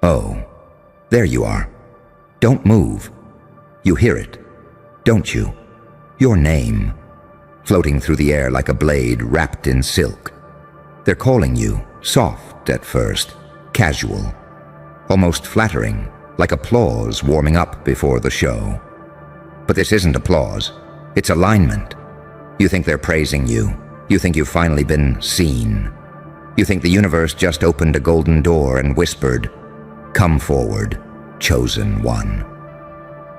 Oh, there you are. Don't move. You hear it, don't you? Your name, floating through the air like a blade wrapped in silk. They're calling you, soft at first, casual, almost flattering, like applause warming up before the show. But this isn't applause, it's alignment. You think they're praising you. You think you've finally been seen. You think the universe just opened a golden door and whispered, "Come forward, chosen one."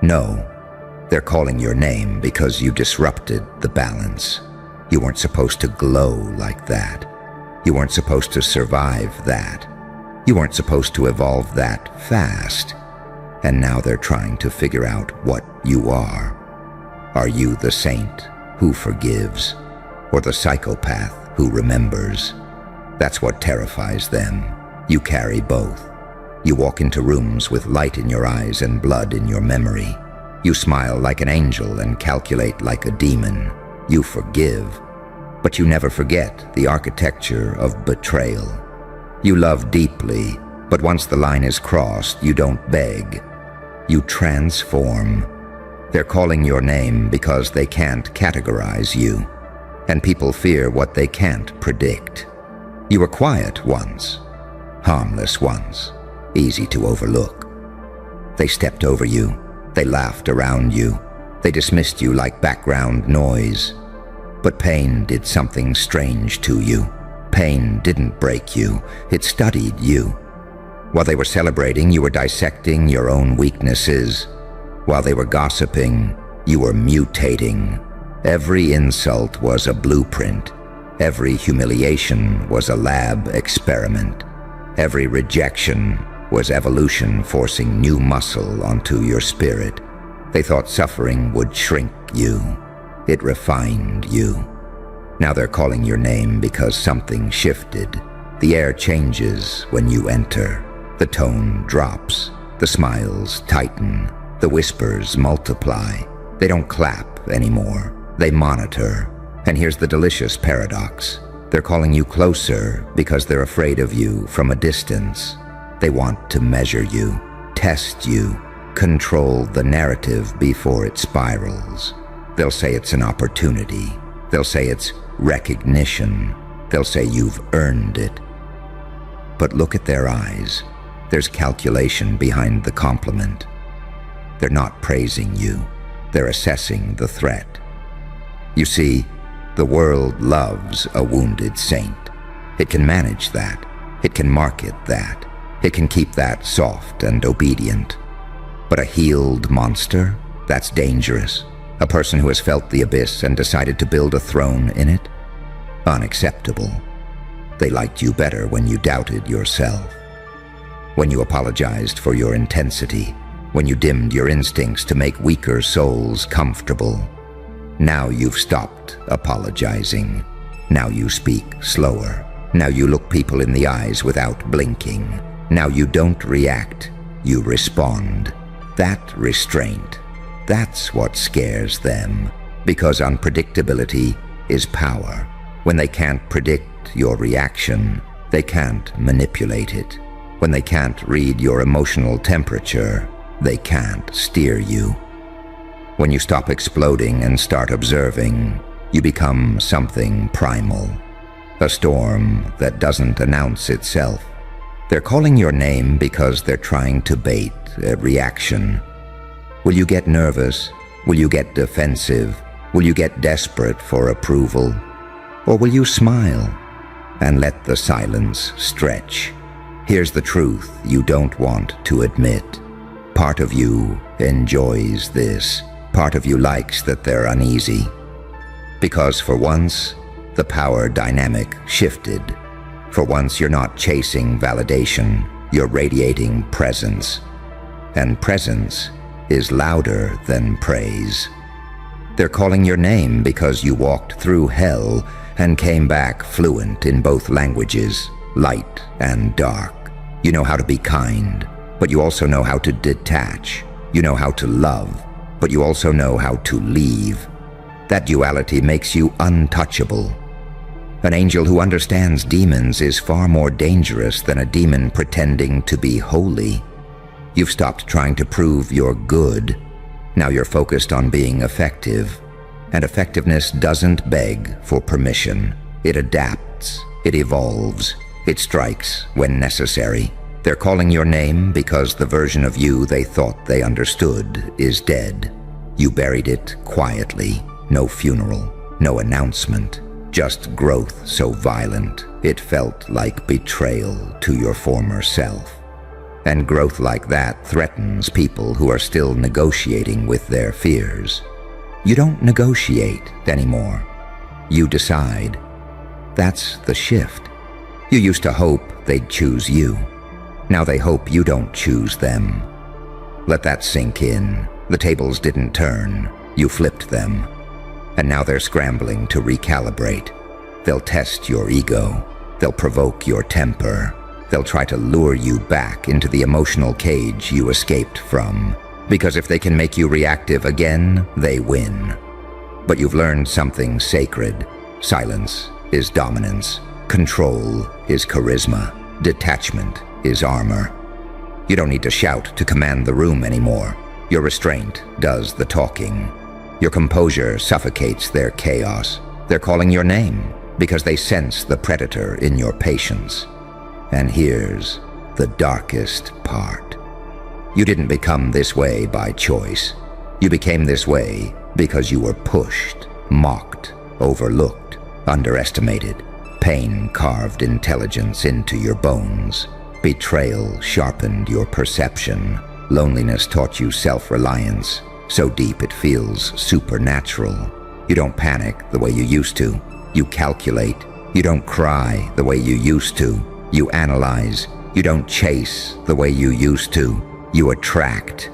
No, they're calling your name because you disrupted the balance. You weren't supposed to glow like that. You weren't supposed to survive that. You weren't supposed to evolve that fast. And now they're trying to figure out what you are. Are you the saint who forgives, or the psychopath who remembers? That's what terrifies them. You carry both. You walk into rooms with light in your eyes and blood in your memory. You smile like an angel and calculate like a demon. You forgive, but you never forget the architecture of betrayal. You love deeply, but once the line is crossed, you don't beg. You transform. They're calling your name because they can't categorize you, and people fear what they can't predict. You were quiet once, harmless once, easy to overlook. They stepped over you, they laughed around you, they dismissed you like background noise. But pain did something strange to you. Pain didn't break you, it studied you. While they were celebrating, you were dissecting your own weaknesses. While they were gossiping, you were mutating. Every insult was a blueprint. Every humiliation was a lab experiment. Every rejection was evolution forcing new muscle onto your spirit. They thought suffering would shrink you. It refined you. Now they're calling your name because something shifted. The air changes when you enter. The tone drops. The smiles tighten. The whispers multiply. They don't clap anymore. They monitor. And here's the delicious paradox. They're calling you closer because they're afraid of you from a distance. They want to measure you, test you, control the narrative before it spirals. They'll say it's an opportunity. They'll say it's recognition. They'll say you've earned it. But look at their eyes. There's calculation behind the compliment. They're not praising you. They're assessing the threat. You see, the world loves a wounded saint. It can manage that. It can market that. It can keep that soft and obedient. But a healed monster? That's dangerous. A person who has felt the abyss and decided to build a throne in it? Unacceptable. They liked you better when you doubted yourself. When you apologized for your intensity. When you dimmed your instincts to make weaker souls comfortable. Now you've stopped apologizing. Now you speak slower. Now you look people in the eyes without blinking. Now you don't react, you respond. That restraint, that's what scares them. Because unpredictability is power. When they can't predict your reaction, they can't manipulate it. When they can't read your emotional temperature, they can't steer you. When you stop exploding and start observing, you become something primal. A storm that doesn't announce itself. They're calling your name because they're trying to bait a reaction. Will you get nervous? Will you get defensive? Will you get desperate for approval? Or will you smile and let the silence stretch? Here's the truth you don't want to admit. Part of you enjoys this. Part of you likes that they're uneasy. Because for once, the power dynamic shifted. For once, you're not chasing validation, you're radiating presence. And presence is louder than praise. They're calling your name because you walked through hell and came back fluent in both languages, light and dark. You know how to be kind, but you also know how to detach. You know how to love, but you also know how to leave. That duality makes you untouchable. An angel who understands demons is far more dangerous than a demon pretending to be holy. You've stopped trying to prove you're good. Now you're focused on being effective. And effectiveness doesn't beg for permission. It adapts. It evolves. It strikes when necessary. They're calling your name because the version of you they thought they understood is dead. You buried it quietly. No funeral. No announcement. Just growth so violent, it felt like betrayal to your former self. And growth like that threatens people who are still negotiating with their fears. You don't negotiate anymore. You decide. That's the shift. You used to hope they'd choose you. Now they hope you don't choose them. Let that sink in. The tables didn't turn. You flipped them. And now they're scrambling to recalibrate. They'll test your ego. They'll provoke your temper. They'll try to lure you back into the emotional cage you escaped from. Because if they can make you reactive again, they win. But you've learned something sacred. Silence is dominance. Control is charisma. Detachment is armor. You don't need to shout to command the room anymore. Your restraint does the talking. Your composure suffocates their chaos. They're calling your name because they sense the predator in your patience. And here's the darkest part. You didn't become this way by choice. You became this way because you were pushed, mocked, overlooked, underestimated. Pain carved intelligence into your bones. Betrayal sharpened your perception. Loneliness taught you self-reliance. So deep it feels supernatural. You don't panic the way you used to. You calculate. You don't cry the way you used to. You analyze. You don't chase the way you used to. You attract.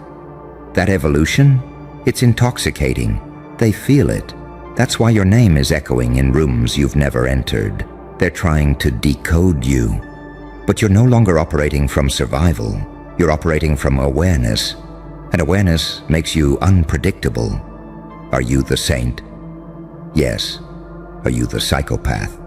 That evolution? It's intoxicating. They feel it. That's why your name is echoing in rooms you've never entered. They're trying to decode you. But you're no longer operating from survival. You're operating from awareness. And awareness makes you unpredictable. Are you the saint? Yes. Are you the psychopath?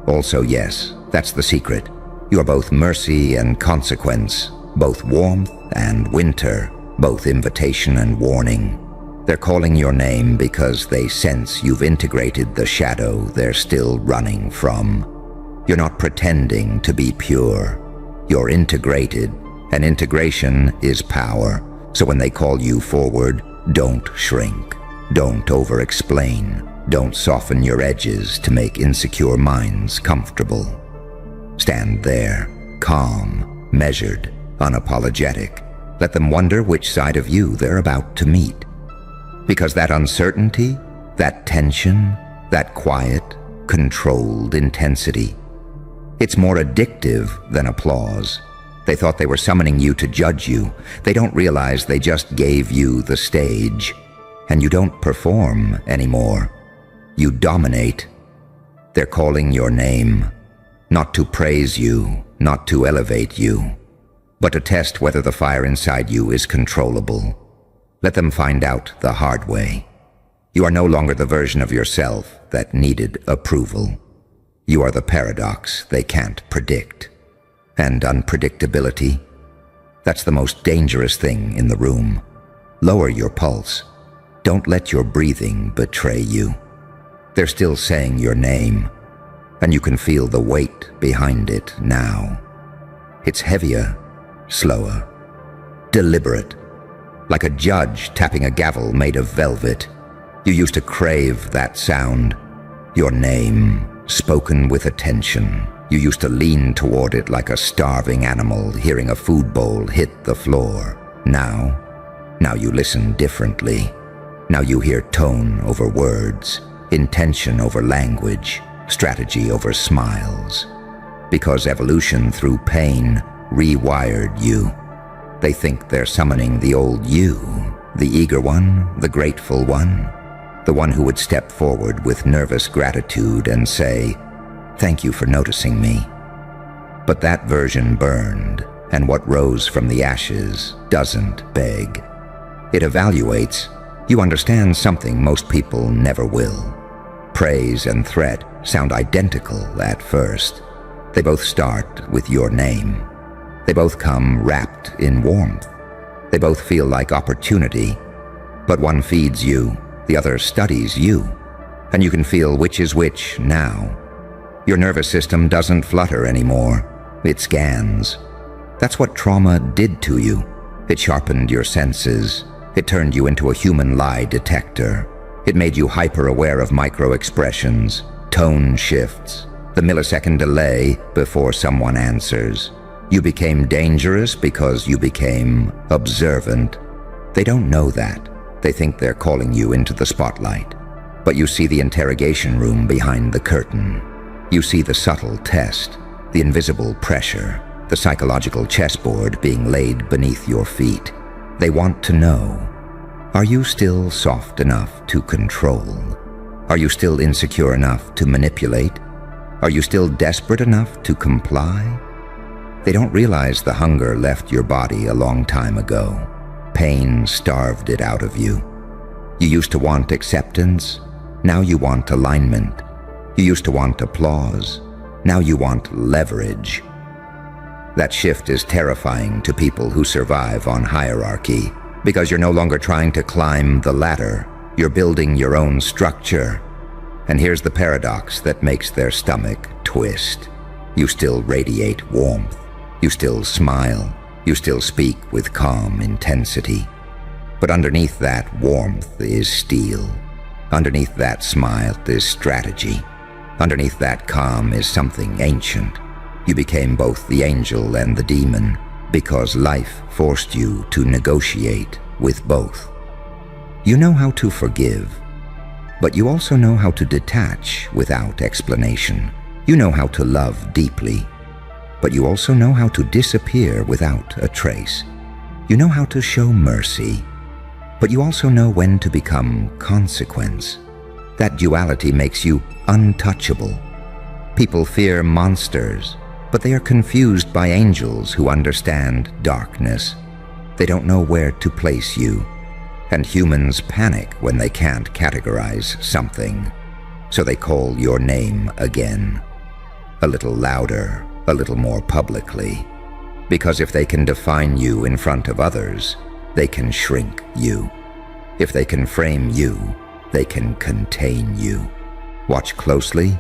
Also yes, that's the secret. You are both mercy and consequence, both warmth and winter, both invitation and warning. They're calling your name because they sense you've integrated the shadow they're still running from. You're not pretending to be pure. You're integrated, and integration is power. So when they call you forward, don't shrink. Don't over-explain. Don't soften your edges to make insecure minds comfortable. Stand there, calm, measured, unapologetic. Let them wonder which side of you they're about to meet. Because that uncertainty, that tension, that quiet, controlled intensity, it's more addictive than applause. They thought they were summoning you to judge you. They don't realize they just gave you the stage. And you don't perform anymore. You dominate. They're calling your name. Not to praise you, not to elevate you, but to test whether the fire inside you is controllable. Let them find out the hard way. You are no longer the version of yourself that needed approval. You are the paradox they can't predict. And unpredictability, that's the most dangerous thing in the room. Lower your pulse. Don't let your breathing betray you. They're still saying your name, and you can feel the weight behind it now. It's heavier, slower, deliberate, like a judge tapping a gavel made of velvet. You used to crave that sound, your name, spoken with attention. You used to lean toward it like a starving animal hearing a food bowl hit the floor. Now you listen differently. Now you hear tone over words, intention over language, strategy over smiles. Because evolution through pain rewired you. They think they're summoning the old you, the eager one, the grateful one, the one who would step forward with nervous gratitude and say, "Thank you for noticing me." But that version burned, and what rose from the ashes doesn't beg. It evaluates. You understand something most people never will. Praise and threat sound identical at first. They both start with your name. They both come wrapped in warmth. They both feel like opportunity, but one feeds you, the other studies you, and you can feel which is which now. Your nervous system doesn't flutter anymore. It scans. That's what trauma did to you. It sharpened your senses. It turned you into a human lie detector. It made you hyper-aware of micro-expressions, tone shifts, the millisecond delay before someone answers. You became dangerous because you became observant. They don't know that. They think they're calling you into the spotlight. But you see the interrogation room behind the curtain. You see the subtle test, the invisible pressure, the psychological chessboard being laid beneath your feet. They want to know, are you still soft enough to control? Are you still insecure enough to manipulate? Are you still desperate enough to comply? They don't realize the hunger left your body a long time ago. Pain starved it out of you. You used to want acceptance. Now you want alignment. You used to want applause. Now you want leverage. That shift is terrifying to people who survive on hierarchy, because you're no longer trying to climb the ladder. You're building your own structure. And here's the paradox that makes their stomach twist. You still radiate warmth. You still smile. You still speak with calm intensity. But underneath that warmth is steel. Underneath that smile is strategy. Underneath that calm is something ancient. You became both the angel and the demon because life forced you to negotiate with both. You know how to forgive, but you also know how to detach without explanation. You know how to love deeply, but you also know how to disappear without a trace. You know how to show mercy, but you also know when to become consequence. That duality makes you untouchable. People fear monsters, but they are confused by angels who understand darkness. They don't know where to place you, and humans panic when they can't categorize something. So they call your name again, a little louder, a little more publicly. Because if they can define you in front of others, they can shrink you. If they can frame you, they can contain you. Watch closely.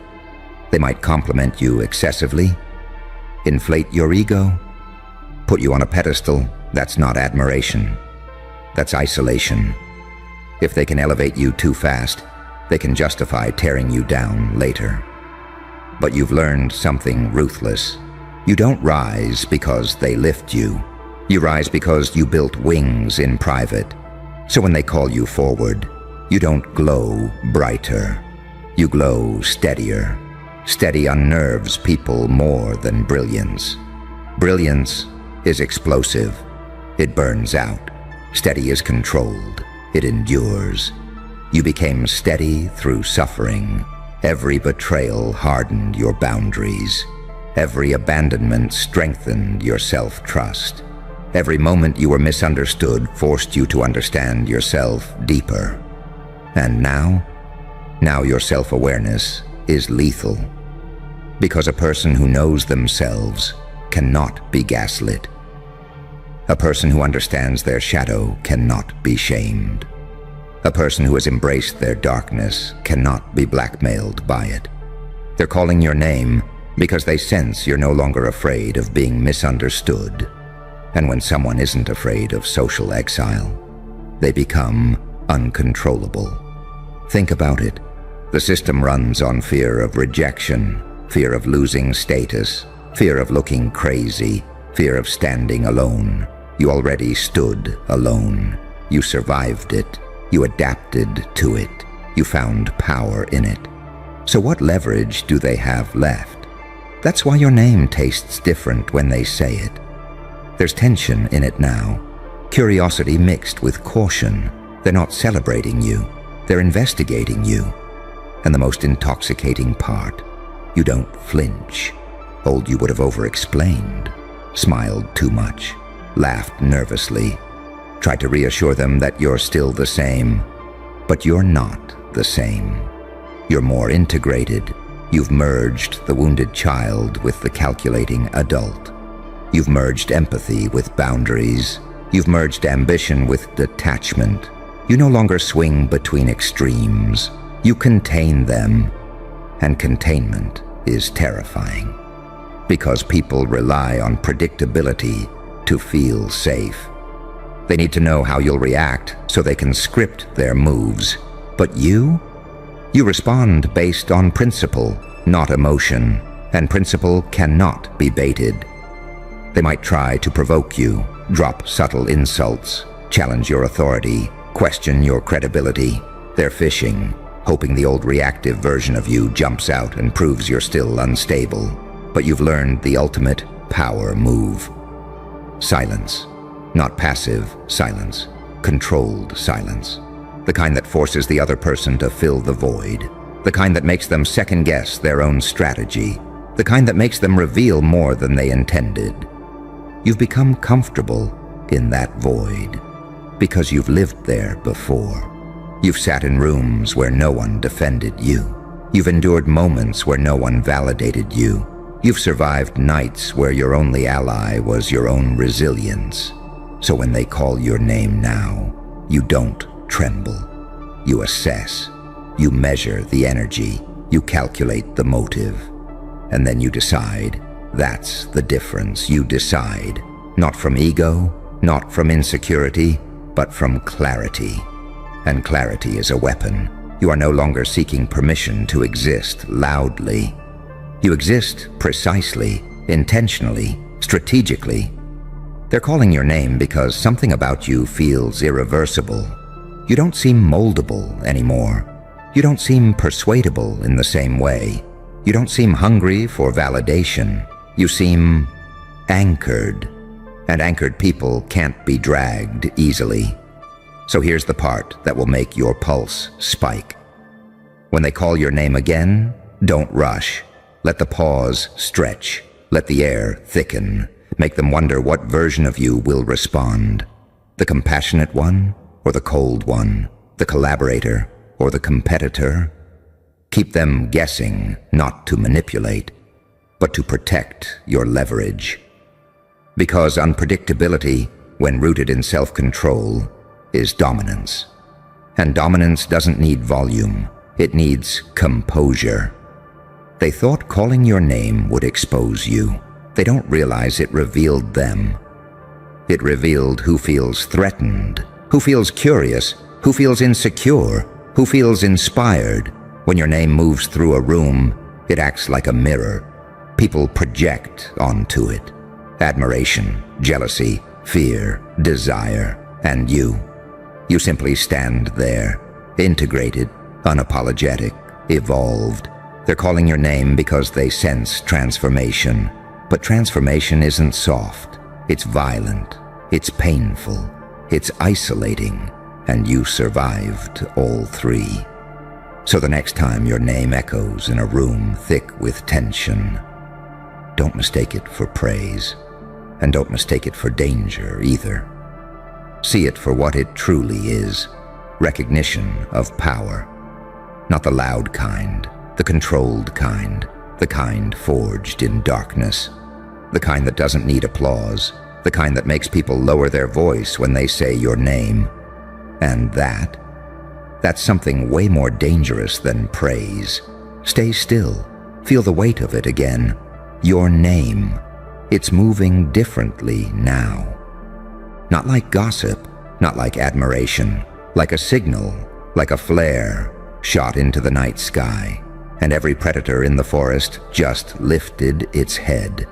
They might compliment you excessively, inflate your ego, put you on a pedestal. That's not admiration. That's isolation. If they can elevate you too fast, they can justify tearing you down later. But you've learned something ruthless. You don't rise because they lift you. You rise because you built wings in private. So when they call you forward, you don't glow brighter. You glow steadier. Steady unnerves people more than brilliance. Brilliance is explosive. It burns out. Steady is controlled. It endures. You became steady through suffering. Every betrayal hardened your boundaries. Every abandonment strengthened your self-trust. Every moment you were misunderstood forced you to understand yourself deeper. And now your self-awareness is lethal. Because a person who knows themselves cannot be gaslit. A person who understands their shadow cannot be shamed. A person who has embraced their darkness cannot be blackmailed by it. They're calling your name because they sense you're no longer afraid of being misunderstood. And when someone isn't afraid of social exile, they become uncontrollable. Think about it. The system runs on fear of rejection, fear of losing status, fear of looking crazy, fear of standing alone. You already stood alone. You survived it. You adapted to it. You found power in it. So what leverage do they have left? That's why your name tastes different when they say it. There's tension in it now. Curiosity mixed with caution. They're not celebrating you. They're investigating you. And the most intoxicating part, you don't flinch. Old you would have over-explained, smiled too much, laughed nervously, tried to reassure them that you're still the same, but you're not the same. You're more integrated. You've merged the wounded child with the calculating adult. You've merged empathy with boundaries. You've merged ambition with detachment. You no longer swing between extremes. You contain them. And containment is terrifying. Because people rely on predictability to feel safe. They need to know how you'll react so they can script their moves. But you respond based on principle, not emotion, and principle cannot be baited. They might try to provoke you, drop subtle insults, challenge your authority, question your credibility. They're fishing, hoping the old reactive version of you jumps out and proves you're still unstable. But you've learned the ultimate power move. Silence. Not passive silence, controlled silence. The kind that forces the other person to fill the void. The kind that makes them second-guess their own strategy. The kind that makes them reveal more than they intended. You've become comfortable in that void because you've lived there before. You've sat in rooms where no one defended you. You've endured moments where no one validated you. You've survived nights where your only ally was your own resilience. So when they call your name now, you don't tremble. You assess. You measure the energy. You calculate the motive. And then you decide. That's the difference. You decide. Not from ego, not from insecurity, but from clarity. And clarity is a weapon. You are no longer seeking permission to exist loudly. You exist precisely, intentionally, strategically. They're calling your name because something about you feels irreversible. You don't seem moldable anymore. You don't seem persuadable in the same way. You don't seem hungry for validation. You seem anchored. And anchored people can't be dragged easily. So here's the part that will make your pulse spike. When they call your name again, don't rush. Let the pause stretch. Let the air thicken. Make them wonder what version of you will respond. The compassionate one or the cold one? The collaborator or the competitor? Keep them guessing, not to manipulate, but to protect your leverage. Because unpredictability, when rooted in self-control, is dominance. And dominance doesn't need volume. It needs composure. They thought calling your name would expose you. They don't realize it revealed them. It revealed who feels threatened, who feels curious, who feels insecure, who feels inspired. When your name moves through a room, it acts like a mirror. People project onto it. Admiration, jealousy, fear, desire, and you. You simply stand there, integrated, unapologetic, evolved. They're calling your name because they sense transformation. But transformation isn't soft. It's violent. It's painful. It's isolating. And you survived all three. So the next time your name echoes in a room thick with tension, don't mistake it for praise. And don't mistake it for danger either. See it for what it truly is. Recognition of power. Not the loud kind, the controlled kind, the kind forged in darkness, the kind that doesn't need applause, the kind that makes people lower their voice when they say your name. And that's something way more dangerous than praise. Stay still. Feel the weight of it again. Your name. It's moving differently now. Not like gossip, not like admiration, like a signal, like a flare shot into the night sky, and every predator in the forest just lifted its head.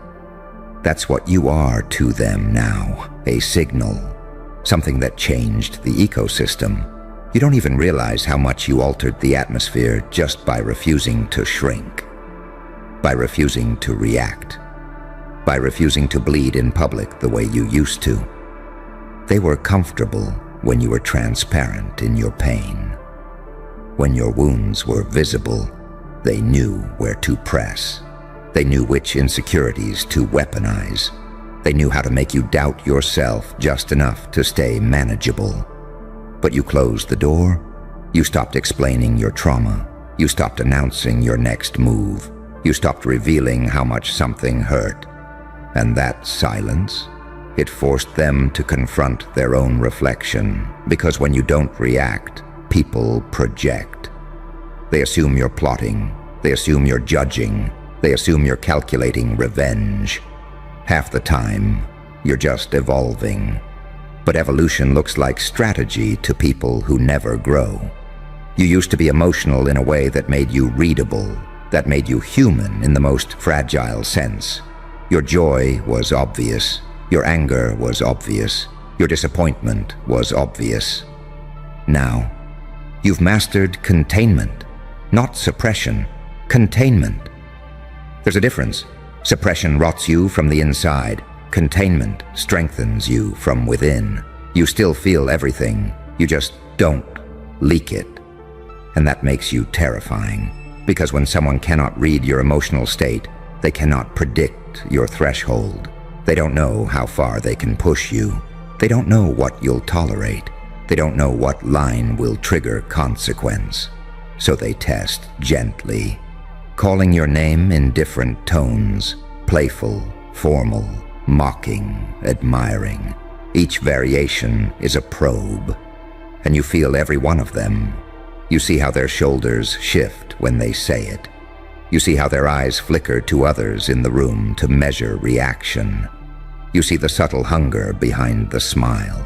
That's what you are to them now, a signal, something that changed the ecosystem. You don't even realize how much you altered the atmosphere just by refusing to shrink, by refusing to react, by refusing to bleed in public the way you used to. They were comfortable when you were transparent in your pain. When your wounds were visible, they knew where to press. They knew which insecurities to weaponize. They knew how to make you doubt yourself just enough to stay manageable. But you closed the door. You stopped explaining your trauma. You stopped announcing your next move. You stopped revealing how much something hurt. And that silence, it forced them to confront their own reflection, because when you don't react, people project. They assume you're plotting, they assume you're judging, they assume you're calculating revenge. Half the time, you're just evolving. But evolution looks like strategy to people who never grow. You used to be emotional in a way that made you readable, that made you human in the most fragile sense. Your joy was obvious, your anger was obvious, your disappointment was obvious. Now, you've mastered containment, not suppression, containment. There's a difference. Suppression rots you from the inside. Containment strengthens you from within. You still feel everything, you just don't leak it. And that makes you terrifying, because when someone cannot read your emotional state, they cannot predict your threshold. They don't know how far they can push you. They don't know what you'll tolerate. They don't know what line will trigger consequence. So they test gently, calling your name in different tones, playful, formal, mocking, admiring. Each variation is a probe, and you feel every one of them. You see how their shoulders shift when they say it. You see how their eyes flicker to others in the room to measure reaction. You see the subtle hunger behind the smile.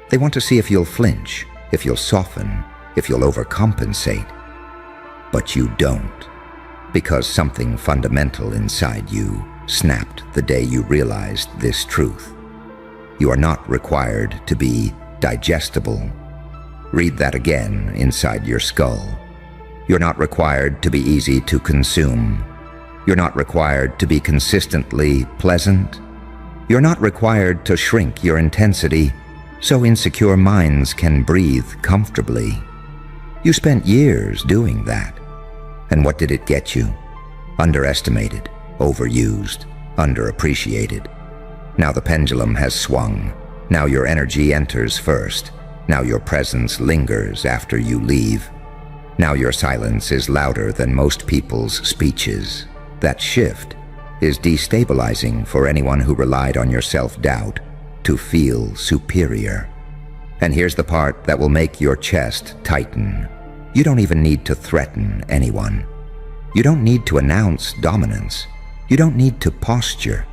They want to see if you'll flinch, if you'll soften, if you'll overcompensate. But you don't, because something fundamental inside you snapped the day you realized this truth. You are not required to be digestible. Read that again inside your skull. You're not required to be easy to consume. You're not required to be consistently pleasant. You're not required to shrink your intensity so insecure minds can breathe comfortably. You spent years doing that. And what did it get you? Underestimated, overused, underappreciated. Now the pendulum has swung. Now your energy enters first. Now your presence lingers after you leave. Now your silence is louder than most people's speeches. That shift is destabilizing for anyone who relied on your self-doubt to feel superior. And here's the part that will make your chest tighten. You don't even need to threaten anyone. You don't need to announce dominance. You don't need to posture.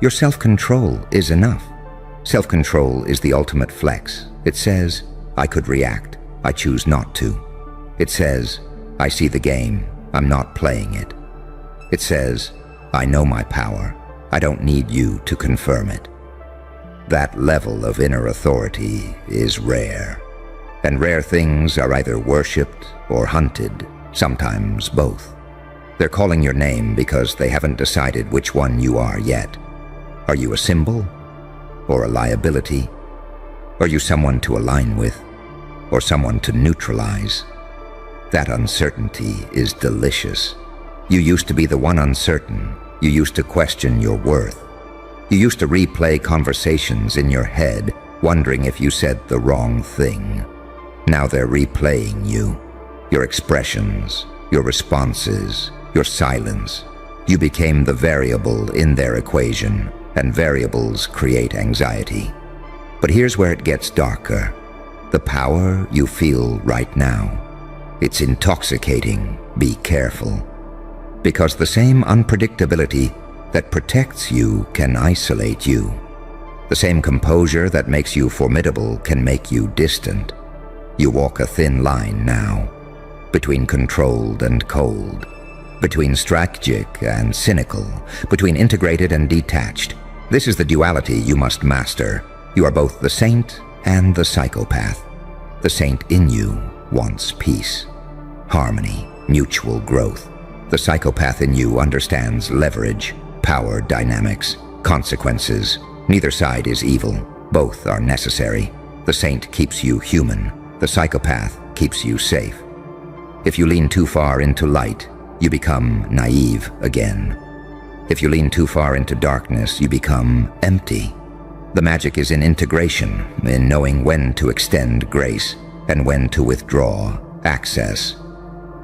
Your self-control is enough. Self-control is the ultimate flex. It says, I could react. I choose not to. It says, I see the game. I'm not playing it. It says, I know my power. I don't need you to confirm it. That level of inner authority is rare. And rare things are either worshipped or hunted, sometimes both. They're calling your name because they haven't decided which one you are yet. Are you a symbol or a liability? Are you someone to align with or someone to neutralize? That uncertainty is delicious. You used to be the one uncertain. You used to question your worth. You used to replay conversations in your head, wondering if you said the wrong thing. Now they're replaying you, your expressions, your responses, your silence. You became the variable in their equation, and variables create anxiety. But here's where it gets darker. The power you feel right now. It's intoxicating. Be careful. Because the same unpredictability that protects you can isolate you. The same composure that makes you formidable can make you distant. You walk a thin line now, between controlled and cold, between strategic and cynical, between integrated and detached. This is the duality you must master. You are both the saint and the psychopath. The saint in you wants peace, harmony, mutual growth. The psychopath in you understands leverage, power dynamics, consequences. Neither side is evil. Both are necessary. The saint keeps you human. The psychopath keeps you safe. If you lean too far into light, you become naive again. If you lean too far into darkness, you become empty. The magic is in integration, in knowing when to extend grace and when to withdraw access.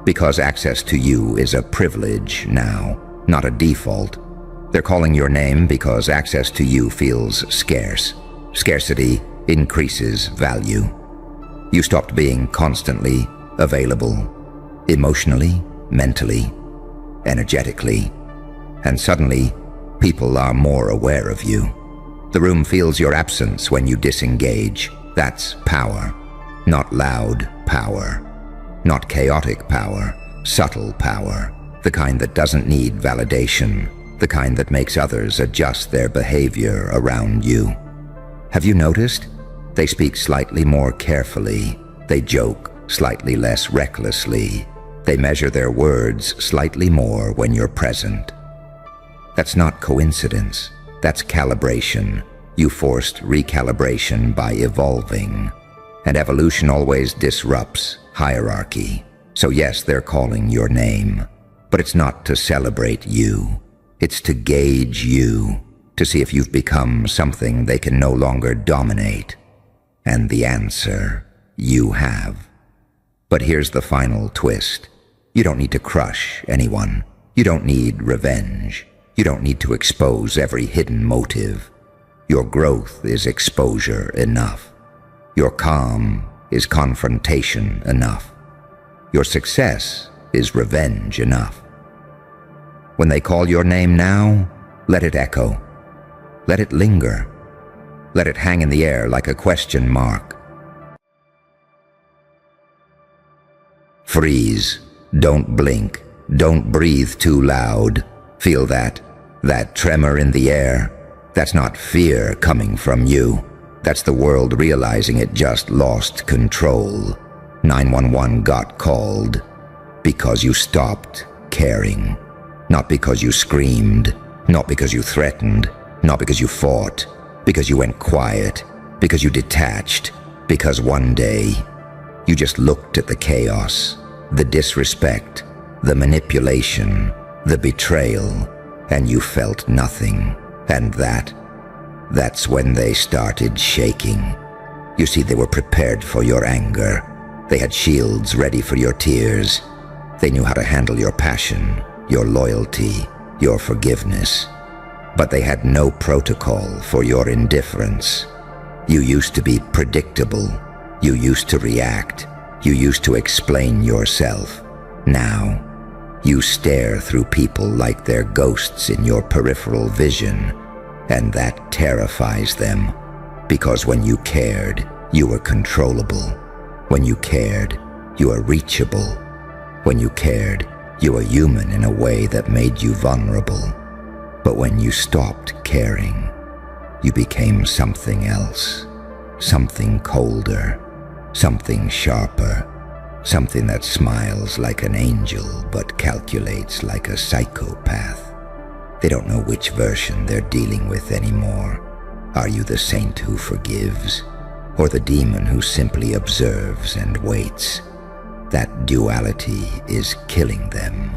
Because access to you is a privilege now, not a default. They're calling your name because access to you feels scarce. Scarcity increases value. You stopped being constantly available, emotionally, mentally, energetically, and suddenly people are more aware of you. The room feels your absence when you disengage. That's power. Not loud power. Not chaotic power. Subtle power. The kind that doesn't need validation. The kind that makes others adjust their behavior around you. Have you noticed? They speak slightly more carefully. They joke slightly less recklessly. They measure their words slightly more when you're present. That's not coincidence. That's calibration. You forced recalibration by evolving. And evolution always disrupts hierarchy. So yes, they're calling your name. But it's not to celebrate you. It's to gauge you. To see if you've become something they can no longer dominate. And the answer, you have. But here's the final twist. You don't need to crush anyone. You don't need revenge. You don't need to expose every hidden motive. Your growth is exposure enough. Your calm is confrontation enough. Your success is revenge enough. When they call your name now, let it echo. Let it linger. Let it hang in the air like a question mark. Freeze. Don't blink. Don't breathe too loud. Feel that tremor in the air. That's not fear coming from you. That's the world realizing it just lost control. 911 got called because you stopped caring. Not because you screamed, not because you threatened, not because you fought, because you went quiet, because you detached, because one day you just looked at the chaos, the disrespect, the manipulation, the betrayal, and you felt nothing. And that's when they started shaking. You see, they were prepared for your anger. They had shields ready for your tears. They knew how to handle your passion, your loyalty, your forgiveness. But they had no protocol for your indifference. You used to be predictable. You used to react. You used to explain yourself. Now, you stare through people like they're ghosts in your peripheral vision, and that terrifies them. Because when you cared, you were controllable. When you cared, you were reachable. When you cared, you were human in a way that made you vulnerable. But when you stopped caring, you became something else. Something colder, something sharper, something that smiles like an angel but calculates like a psychopath. They don't know which version they're dealing with anymore. Are you the saint who forgives, or the demon who simply observes and waits? That duality is killing them.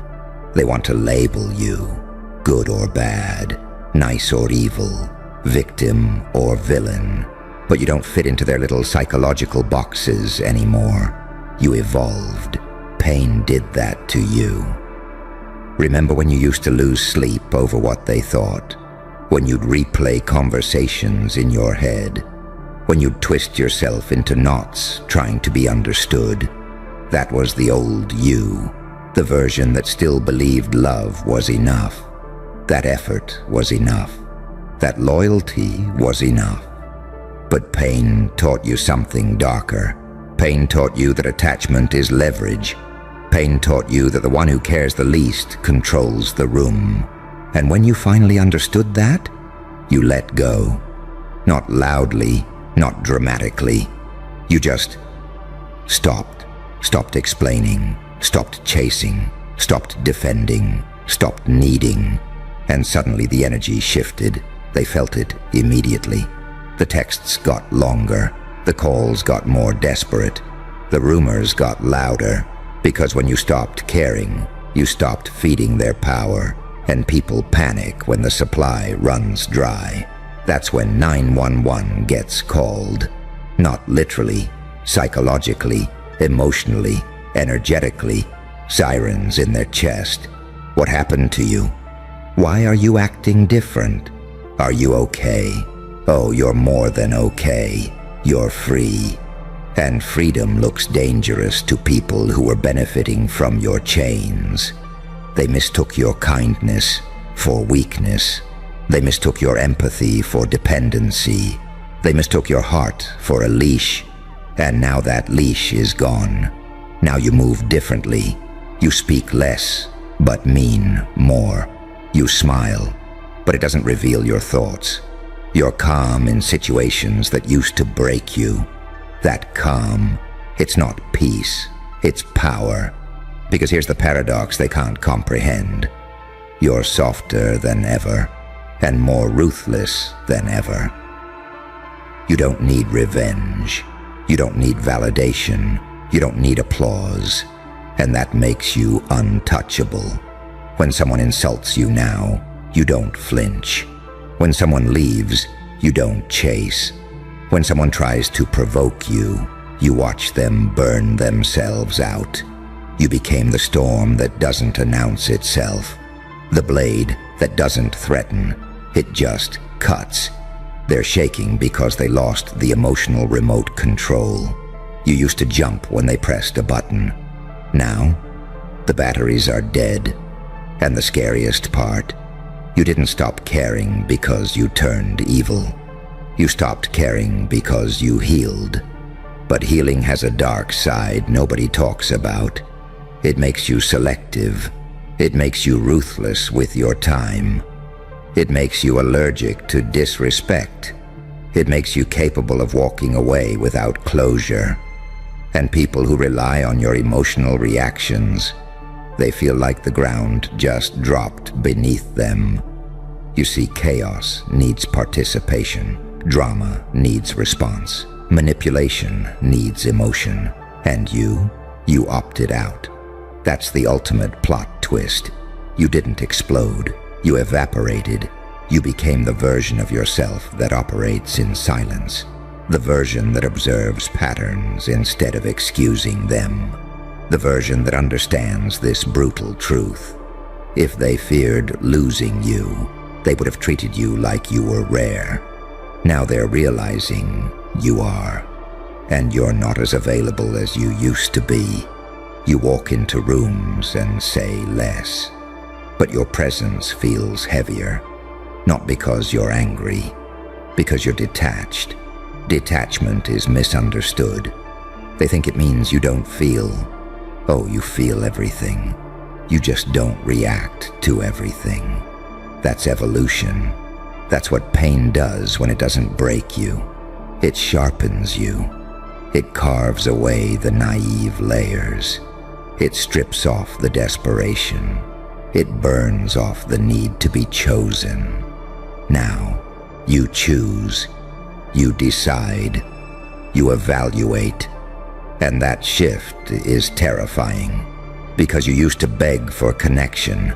They want to label you, good or bad, nice or evil, victim or villain, but you don't fit into their little psychological boxes anymore. You evolved. Pain did that to you. Remember when you used to lose sleep over what they thought? When you'd replay conversations in your head? When you'd twist yourself into knots trying to be understood? That was the old you, the version that still believed love was enough. That effort was enough. That loyalty was enough. But pain taught you something darker. Pain taught you that attachment is leverage. Pain taught you that the one who cares the least controls the room. And when you finally understood that, you let go. Not loudly, not dramatically. You just stopped. Stopped explaining. Stopped chasing. Stopped defending. Stopped needing. And suddenly the energy shifted. They felt it immediately. The texts got longer. The calls got more desperate. The rumors got louder. Because when you stopped caring, you stopped feeding their power. And people panic when the supply runs dry. That's when 911 gets called. Not literally, psychologically, emotionally, energetically. Sirens in their chest. What happened to you? Why are you acting different? Are you okay? Oh, you're more than okay. You're free. And freedom looks dangerous to people who were benefiting from your chains. They mistook your kindness for weakness. They mistook your empathy for dependency. They mistook your heart for a leash. And now that leash is gone. Now you move differently. You speak less, but mean more. You smile, but it doesn't reveal your thoughts. You're calm in situations that used to break you. That calm, it's not peace, it's power. Because here's the paradox they can't comprehend. You're softer than ever, and more ruthless than ever. You don't need revenge. You don't need validation. You don't need applause. And that makes you untouchable. When someone insults you now, you don't flinch. When someone leaves, you don't chase. When someone tries to provoke you, you watch them burn themselves out. You became the storm that doesn't announce itself. The blade that doesn't threaten. It just cuts. They're shaking because they lost the emotional remote control. You used to jump when they pressed a button. Now, the batteries are dead. And the scariest part, you didn't stop caring because you turned evil. You stopped caring because you healed. But healing has a dark side nobody talks about. It makes you selective. It makes you ruthless with your time. It makes you allergic to disrespect. It makes you capable of walking away without closure. And people who rely on your emotional reactions, they feel like the ground just dropped beneath them. You see, chaos needs participation. Drama needs response. Manipulation needs emotion. And you opted out. That's the ultimate plot twist. You didn't explode. You evaporated. You became the version of yourself that operates in silence. The version that observes patterns instead of excusing them. The version that understands this brutal truth. If they feared losing you, they would have treated you like you were rare. Now they're realizing you are. And you're not as available as you used to be. You walk into rooms and say less. But your presence feels heavier. Not because you're angry, because you're detached. Detachment is misunderstood. They think it means you don't feel. Oh, you feel everything. You just don't react to everything. That's evolution. That's what pain does when it doesn't break you. It sharpens you. It carves away the naive layers. It strips off the desperation. It burns off the need to be chosen. Now, you choose. You decide. You evaluate. And that shift is terrifying. Because you used to beg for connection.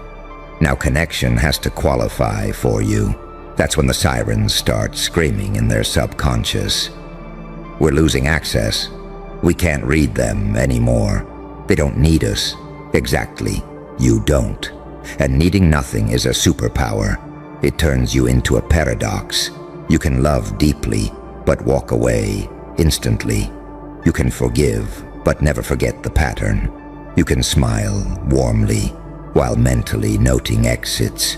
Now connection has to qualify for you. That's when the sirens start screaming in their subconscious. We're losing access. We can't read them anymore. They don't need us. Exactly. You don't. And needing nothing is a superpower. It turns you into a paradox. You can love deeply, but walk away instantly. You can forgive, but never forget the pattern. You can smile warmly, while mentally noting exits.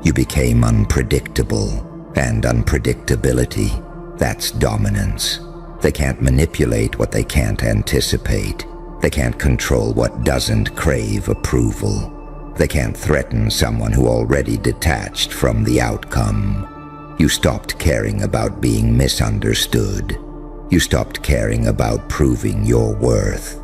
You became unpredictable, and unpredictability, that's dominance. They can't manipulate what they can't anticipate. They can't control what doesn't crave approval. They can't threaten someone who already detached from the outcome. You stopped caring about being misunderstood. You stopped caring about proving your worth.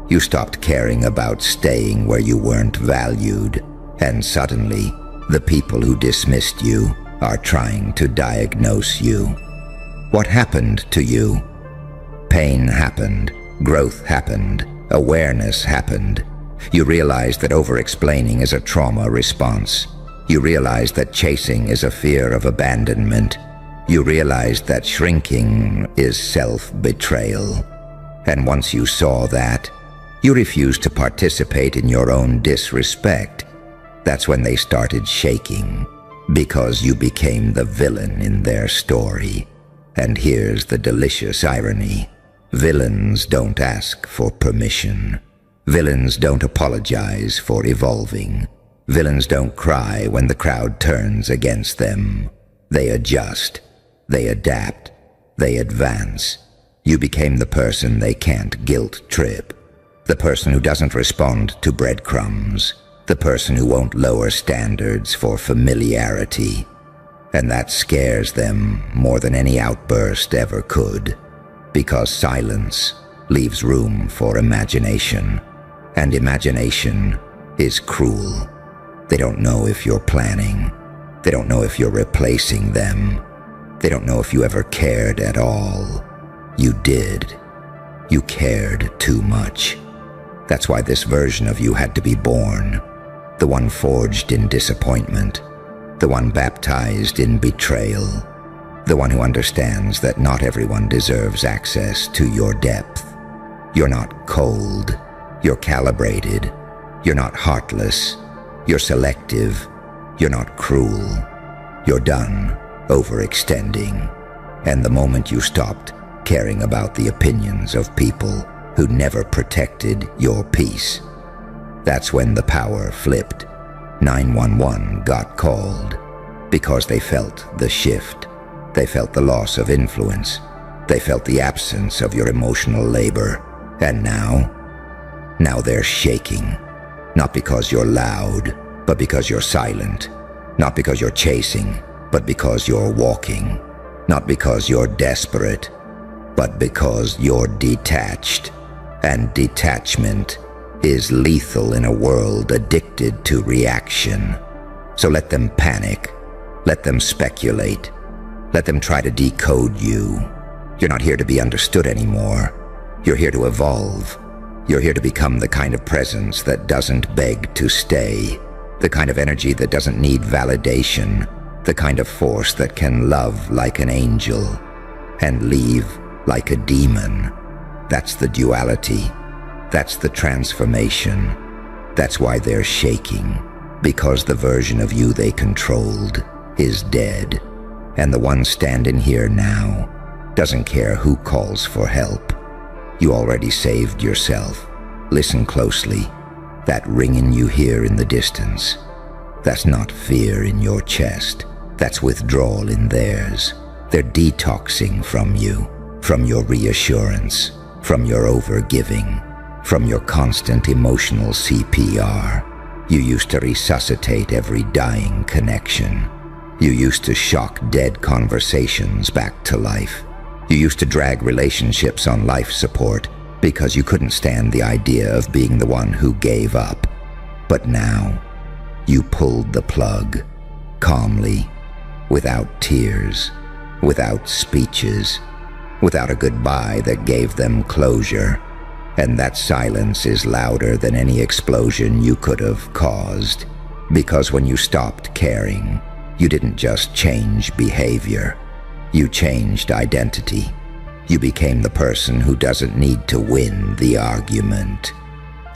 You stopped caring about staying where you weren't valued. And suddenly, the people who dismissed you are trying to diagnose you. What happened to you? Pain happened. Growth happened. Awareness happened. You realized that over-explaining is a trauma response. You realized that chasing is a fear of abandonment. You realized that shrinking is self-betrayal. And once you saw that, You refused to participate in your own disrespect. That's when they started shaking, because you became the villain in their story. And here's the delicious irony. Villains don't ask for permission. Villains don't apologize for evolving. Villains don't cry when the crowd turns against them. They adjust. They adapt. They advance. You became the person they can't guilt trip. The person who doesn't respond to breadcrumbs. The person who won't lower standards for familiarity. And that scares them more than any outburst ever could. Because silence leaves room for imagination. And imagination is cruel. They don't know if you're planning. They don't know if you're replacing them. They don't know if you ever cared at all. You did. You cared too much. That's why this version of you had to be born. The one forged in disappointment. The one baptized in betrayal. The one who understands that not everyone deserves access to your depth. You're not cold. You're calibrated. You're not heartless. You're selective. You're not cruel. You're done overextending. And the moment you stopped caring about the opinions of people who never protected your peace, that's when the power flipped. 911 got called because they felt the shift. They felt the loss of influence. They felt the absence of your emotional labor. And now they're shaking. Not because you're loud, but because you're silent. Not because you're chasing, but because you're walking. Not because you're desperate, but because you're detached. And detachment is lethal in a world addicted to reaction. So let them panic. Let them speculate. Let them try to decode you. You're not here to be understood anymore. You're here to evolve. You're here to become the kind of presence that doesn't beg to stay. The kind of energy that doesn't need validation. The kind of force that can love like an angel and leave like a demon. That's the duality. That's the transformation. That's why they're shaking. Because the version of you they controlled is dead. And the one standing here now doesn't care who calls for help. You already saved yourself. Listen closely. That ringing you hear in the distance, that's not fear in your chest. That's withdrawal in theirs. They're detoxing from you, from your reassurance, from your overgiving, from your constant emotional CPR. You used to resuscitate every dying connection. You used to shock dead conversations back to life. You used to drag relationships on life support because you couldn't stand the idea of being the one who gave up. But now, you pulled the plug, calmly, without tears, without speeches, without a goodbye that gave them closure. And that silence is louder than any explosion you could have caused. Because when you stopped caring, you didn't just change behavior. You changed identity. You became the person who doesn't need to win the argument.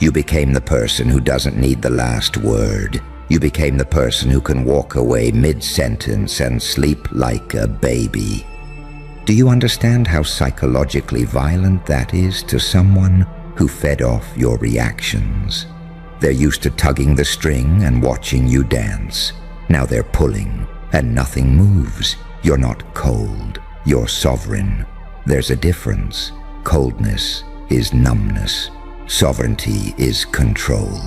You became the person who doesn't need the last word. You became the person who can walk away mid-sentence and sleep like a baby. Do you understand how psychologically violent that is to someone who fed off your reactions? They're used to tugging the string and watching you dance. Now they're pulling, and nothing moves. You're not cold. You're sovereign. There's a difference. Coldness is numbness. Sovereignty is control.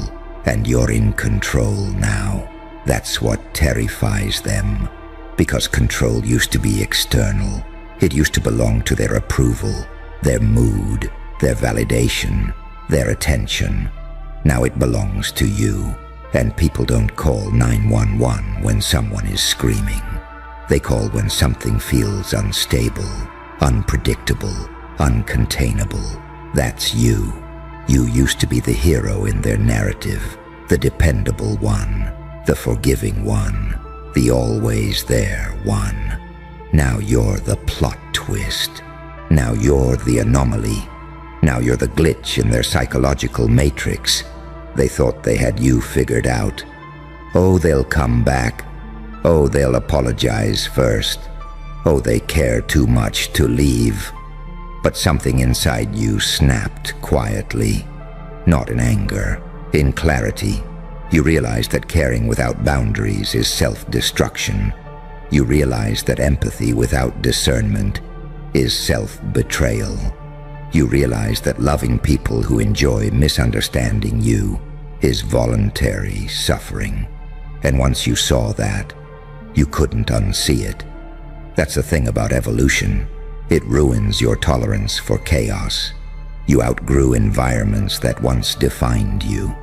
And you're in control now. That's what terrifies them. Because control used to be external. It used to belong to their approval, their mood, their validation, their attention. Now it belongs to you. And people don't call 911 when someone is screaming. They call when something feels unstable, unpredictable, uncontainable. That's you. You used to be the hero in their narrative, the dependable one, the forgiving one, the always there one. Now you're the plot twist. Now you're the anomaly. Now you're the glitch in their psychological matrix. They thought they had you figured out. Oh, they'll come back. Oh, they'll apologize first. Oh, they care too much to leave. But something inside you snapped quietly, not in anger, in clarity. You realized that caring without boundaries is self-destruction. You realized that empathy without discernment is self-betrayal. You realized that loving people who enjoy misunderstanding you is voluntary suffering. And once you saw that, you couldn't unsee it. That's the thing about evolution. It ruins your tolerance for chaos. You outgrew environments that once defined you.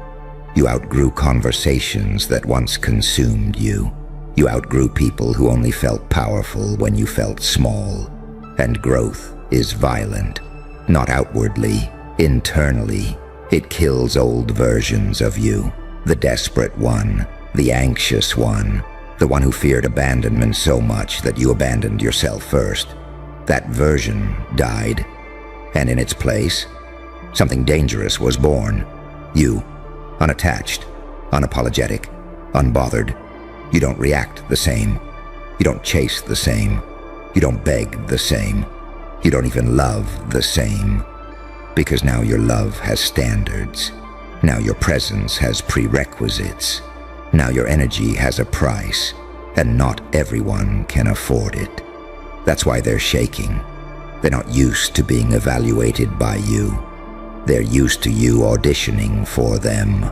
You outgrew conversations that once consumed you. You outgrew people who only felt powerful when you felt small. And growth is violent, not outwardly, internally. It kills old versions of you, the desperate one, the anxious one, the one who feared abandonment so much that you abandoned yourself first. That version died, and in its place, something dangerous was born. You, unattached, unapologetic, unbothered. You don't react the same. You don't chase the same. You don't beg the same. You don't even love the same. Because now your love has standards. Now your presence has prerequisites. Now your energy has a price, and not everyone can afford it. That's why they're shaking. They're not used to being evaluated by you. They're used to you auditioning for them.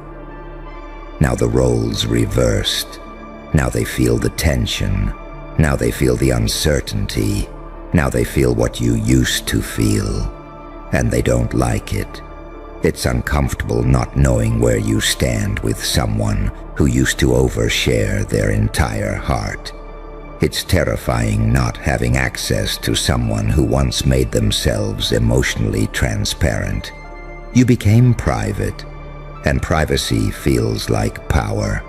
Now the roles reversed. Now they feel the tension. Now they feel the uncertainty. Now they feel what you used to feel. And they don't like it. It's uncomfortable not knowing where you stand with someone who used to overshare their entire heart. It's terrifying not having access to someone who once made themselves emotionally transparent. You became private, and privacy feels like power,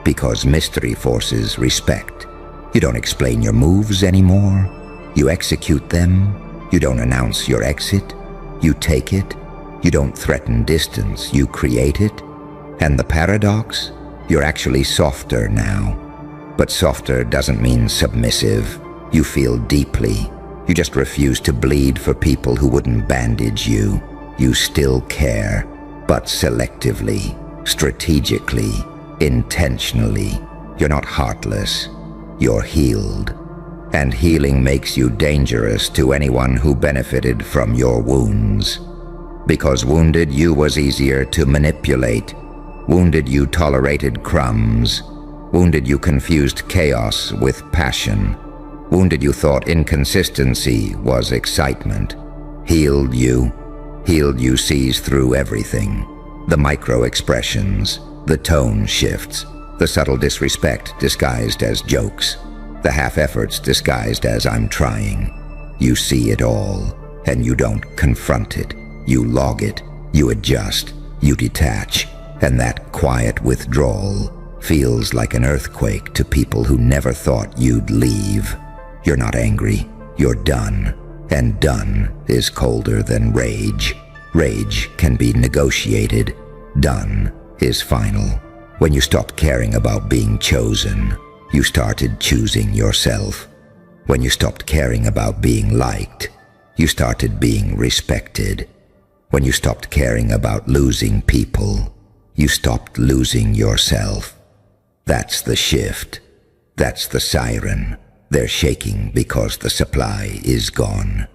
because mystery forces respect. You don't explain your moves anymore. You execute them. You don't announce your exit. You take it. You don't threaten distance. You create it. And the paradox? You're actually softer now. But softer doesn't mean submissive. You feel deeply. You just refuse to bleed for people who wouldn't bandage you. You still care, but selectively, strategically, intentionally. You're not heartless. You're healed. And healing makes you dangerous to anyone who benefited from your wounds. Because wounded you was easier to manipulate. Wounded you tolerated crumbs. Wounded you confused chaos with passion. Wounded you thought inconsistency was excitement. Healed you sees through everything. The micro-expressions, the tone shifts, the subtle disrespect disguised as jokes, the half-efforts disguised as I'm trying. You see it all, and you don't confront it. You log it, you adjust, you detach, and that quiet withdrawal feels like an earthquake to people who never thought you'd leave. You're not angry, you're done, and done is colder than rage. Rage can be negotiated, done is final. When you stopped caring about being chosen, you started choosing yourself. When you stopped caring about being liked, you started being respected. When you stopped caring about losing people, you stopped losing yourself. That's the shift. That's the siren. They're shaking because the supply is gone.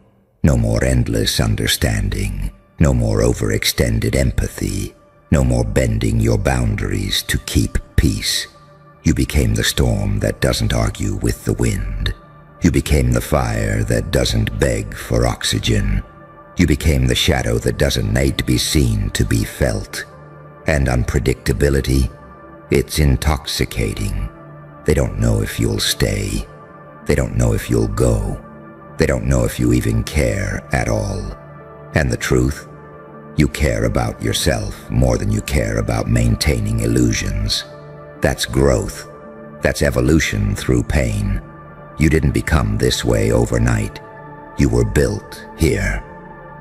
No more endless understanding. No more overextended empathy. No more bending your boundaries to keep peace. You became the storm that doesn't argue with the wind. You became the fire that doesn't beg for oxygen. You became the shadow that doesn't need to be seen to be felt. And unpredictability, it's intoxicating. They don't know if you'll stay. They don't know if you'll go. They don't know if you even care at all. And the truth? You care about yourself more than you care about maintaining illusions. That's growth. That's evolution through pain. You didn't become this way overnight. You were built here.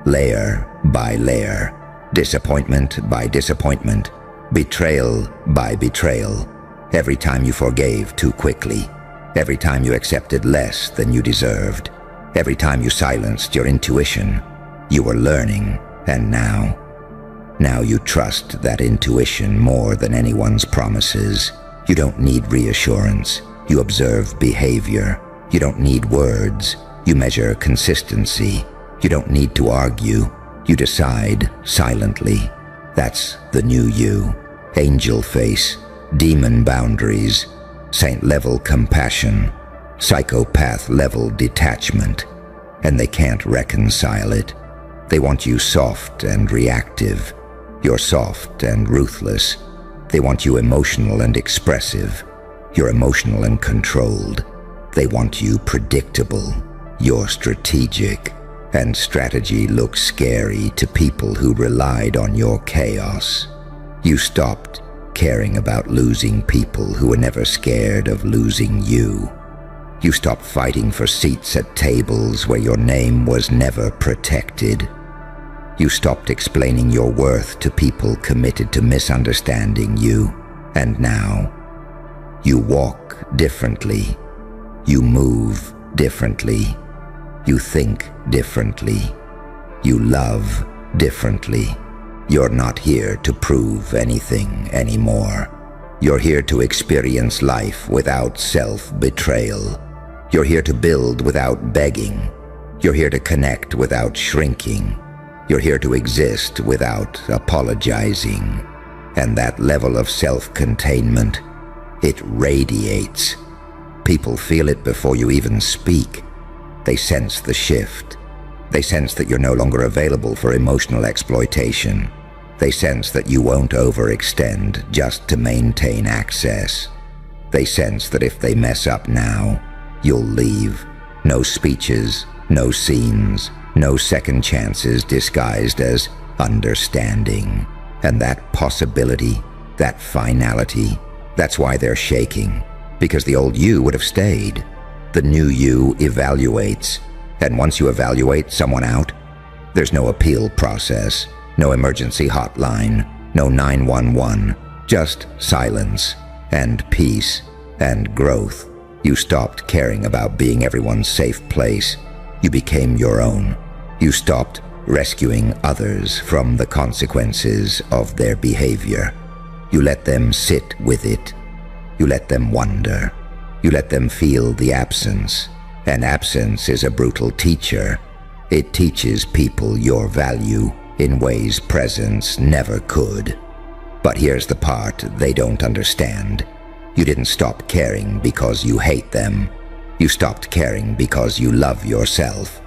layer by layer, disappointment by disappointment, betrayal by betrayal. Every time you forgave too quickly, every time you accepted less than you deserved, every time you silenced your intuition, you were learning, and now you trust that intuition more than anyone's promises. You don't need reassurance. You observe behavior. You don't need words. You measure consistency. You don't need to argue. You decide silently. That's the new you. Angel face, demon boundaries, saint-level compassion, psychopath-level detachment. And they can't reconcile it. They want you soft and reactive. You're soft and ruthless. They want you emotional and expressive. You're emotional and controlled. They want you predictable. You're strategic. And strategy looks scary to people who relied on your chaos. You stopped caring about losing people who were never scared of losing you. You stopped fighting for seats at tables where your name was never protected. You stopped explaining your worth to people committed to misunderstanding you. And now, you walk differently. You move differently. You think differently. You love differently. You're not here to prove anything anymore. You're here to experience life without self-betrayal. You're here to build without begging. You're here to connect without shrinking. You're here to exist without apologizing. And that level of self-containment, it radiates. People feel it before you even speak. They sense the shift. They sense that you're no longer available for emotional exploitation. They sense that you won't overextend just to maintain access. They sense that if they mess up now, you'll leave. No speeches, no scenes, no second chances disguised as understanding. And that possibility, that finality, that's why they're shaking. Because the old you would have stayed. The new you evaluates. And once you evaluate someone out, there's no appeal process, no emergency hotline, no 911, just silence and peace and growth. You stopped caring about being everyone's safe place. You became your own. You stopped rescuing others from the consequences of their behavior. You let them sit with it. You let them wonder. You let them feel the absence. And absence is a brutal teacher. It teaches people your value in ways presence never could. But here's the part they don't understand. You didn't stop caring because you hate them. You stopped caring because you love yourself.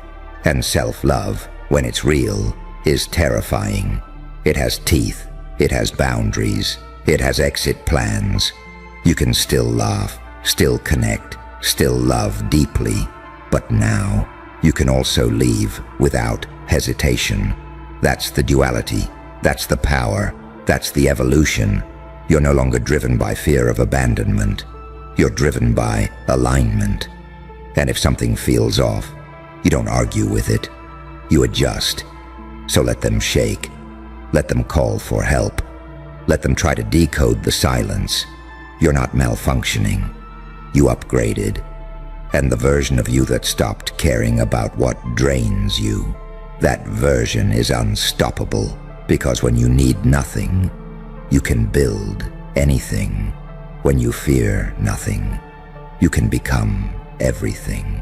And self-love, when it's real, is terrifying. It has teeth. It has boundaries. It has exit plans. You can still laugh, still connect, still love deeply. But now, you can also leave without hesitation. That's the duality. That's the power. That's the evolution. You're no longer driven by fear of abandonment. You're driven by alignment. And if something feels off, you don't argue with it. You adjust. So let them shake. Let them call for help. Let them try to decode the silence. You're not malfunctioning. You upgraded. And the version of you that stopped caring about what drains you, that version is unstoppable. Because when you need nothing, you can build anything. When you fear nothing, you can become everything.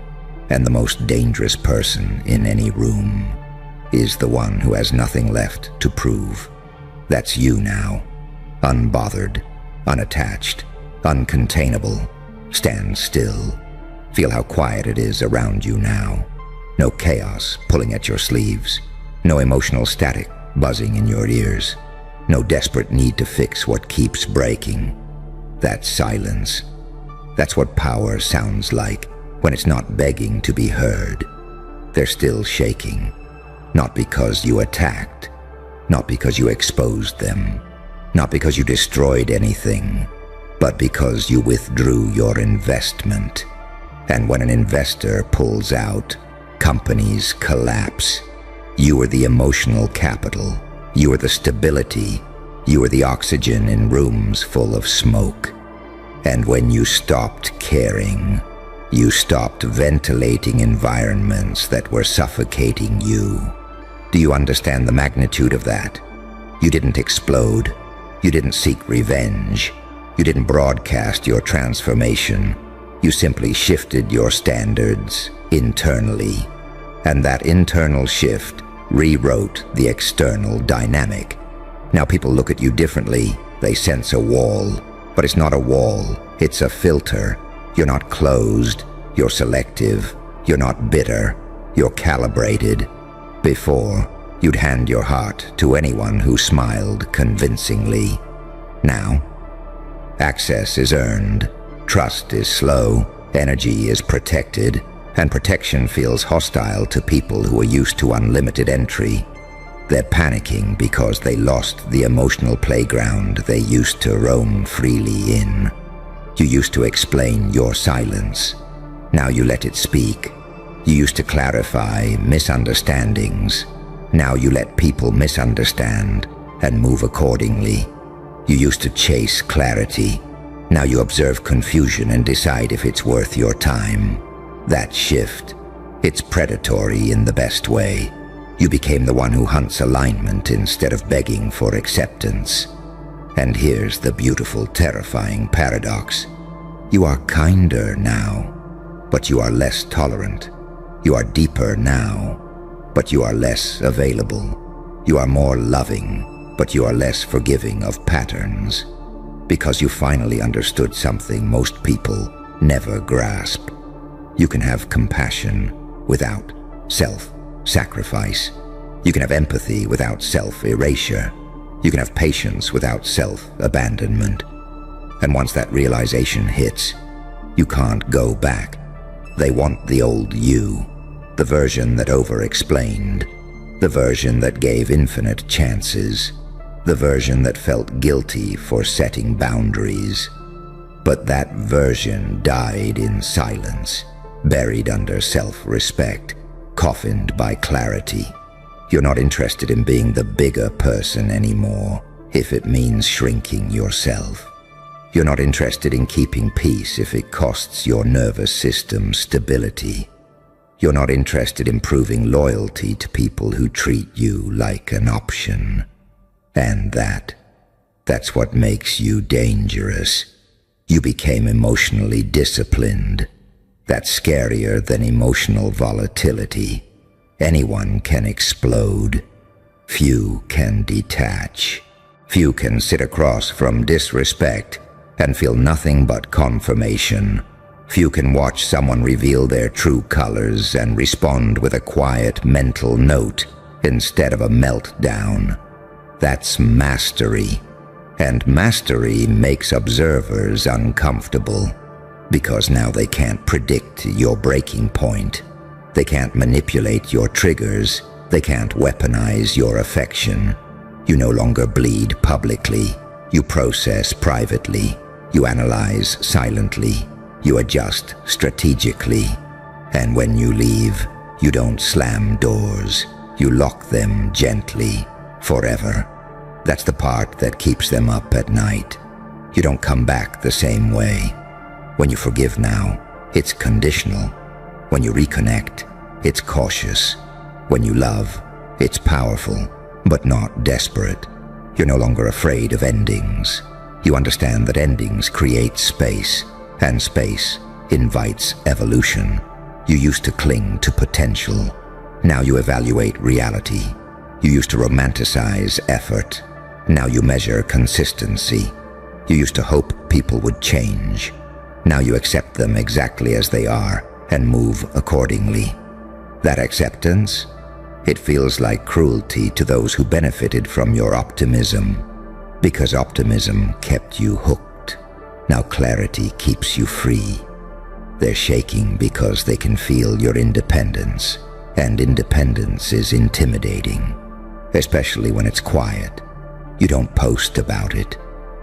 And the most dangerous person in any room is the one who has nothing left to prove. That's you now. Unbothered, unattached, uncontainable. Stand still. Feel how quiet it is around you now. No chaos pulling at your sleeves. No emotional static buzzing in your ears. No desperate need to fix what keeps breaking. That's silence. That's what power sounds like when it's not begging to be heard. They're still shaking. Not because you attacked. Not because you exposed them. Not because you destroyed anything. But because you withdrew your investment. And when an investor pulls out, companies collapse. You were the emotional capital. You were the stability. You were the oxygen in rooms full of smoke. And when you stopped caring, you stopped ventilating environments that were suffocating you. Do you understand the magnitude of that? You didn't explode. You didn't seek revenge. You didn't broadcast your transformation. You simply shifted your standards internally. And that internal shift rewrote the external dynamic. Now people look at you differently. They sense a wall. But it's not a wall. It's a filter. You're not closed. You're selective. You're not bitter. You're calibrated. Before, you'd hand your heart to anyone who smiled convincingly. Now, access is earned. Trust is slow. Energy is protected. And protection feels hostile to people who are used to unlimited entry. They're panicking because they lost the emotional playground they used to roam freely in. You used to explain your silence. Now you let it speak. You used to clarify misunderstandings. Now you let people misunderstand and move accordingly. You used to chase clarity. Now you observe confusion and decide if it's worth your time. That shift, it's predatory in the best way. You became the one who hunts alignment instead of begging for acceptance. And here's the beautiful, terrifying paradox. You are kinder now, but you are less tolerant. You are deeper now, but you are less available. You are more loving, but you are less forgiving of patterns. Because you finally understood something most people never grasp. You can have compassion without self-sacrifice. You can have empathy without self-erasure. You can have patience without self-abandonment. And once that realization hits, you can't go back. They want the old you, the version that over-explained, the version that gave infinite chances, the version that felt guilty for setting boundaries. But that version died in silence, buried under self-respect, coffined by clarity. You're not interested in being the bigger person anymore, if it means shrinking yourself. You're not interested in keeping peace if it costs your nervous system stability. You're not interested in proving loyalty to people who treat you like an option. And that's what makes you dangerous. You became emotionally disciplined. That's scarier than emotional volatility. Anyone can explode. Few can detach. Few can sit across from disrespect and feel nothing but confirmation. Few can watch someone reveal their true colors and respond with a quiet mental note instead of a meltdown. That's mastery. And mastery makes observers uncomfortable, because now they can't predict your breaking point. They can't manipulate your triggers. They can't weaponize your affection. You no longer bleed publicly. You process privately. You analyze silently. You adjust strategically. And when you leave, you don't slam doors. You lock them gently, forever. That's the part that keeps them up at night. You don't come back the same way. When you forgive now, it's conditional. When you reconnect, it's cautious. When you love, it's powerful, but not desperate. You're no longer afraid of endings. You understand that endings create space, and space invites evolution. You used to cling to potential. Now you evaluate reality. You used to romanticize effort. Now you measure consistency. You used to hope people would change. Now you accept them exactly as they are and move accordingly. That acceptance, it feels like cruelty to those who benefited from your optimism, because optimism kept you hooked. Now clarity keeps you free. They're shaking because they can feel your independence, and independence is intimidating, especially when it's quiet. You don't post about it.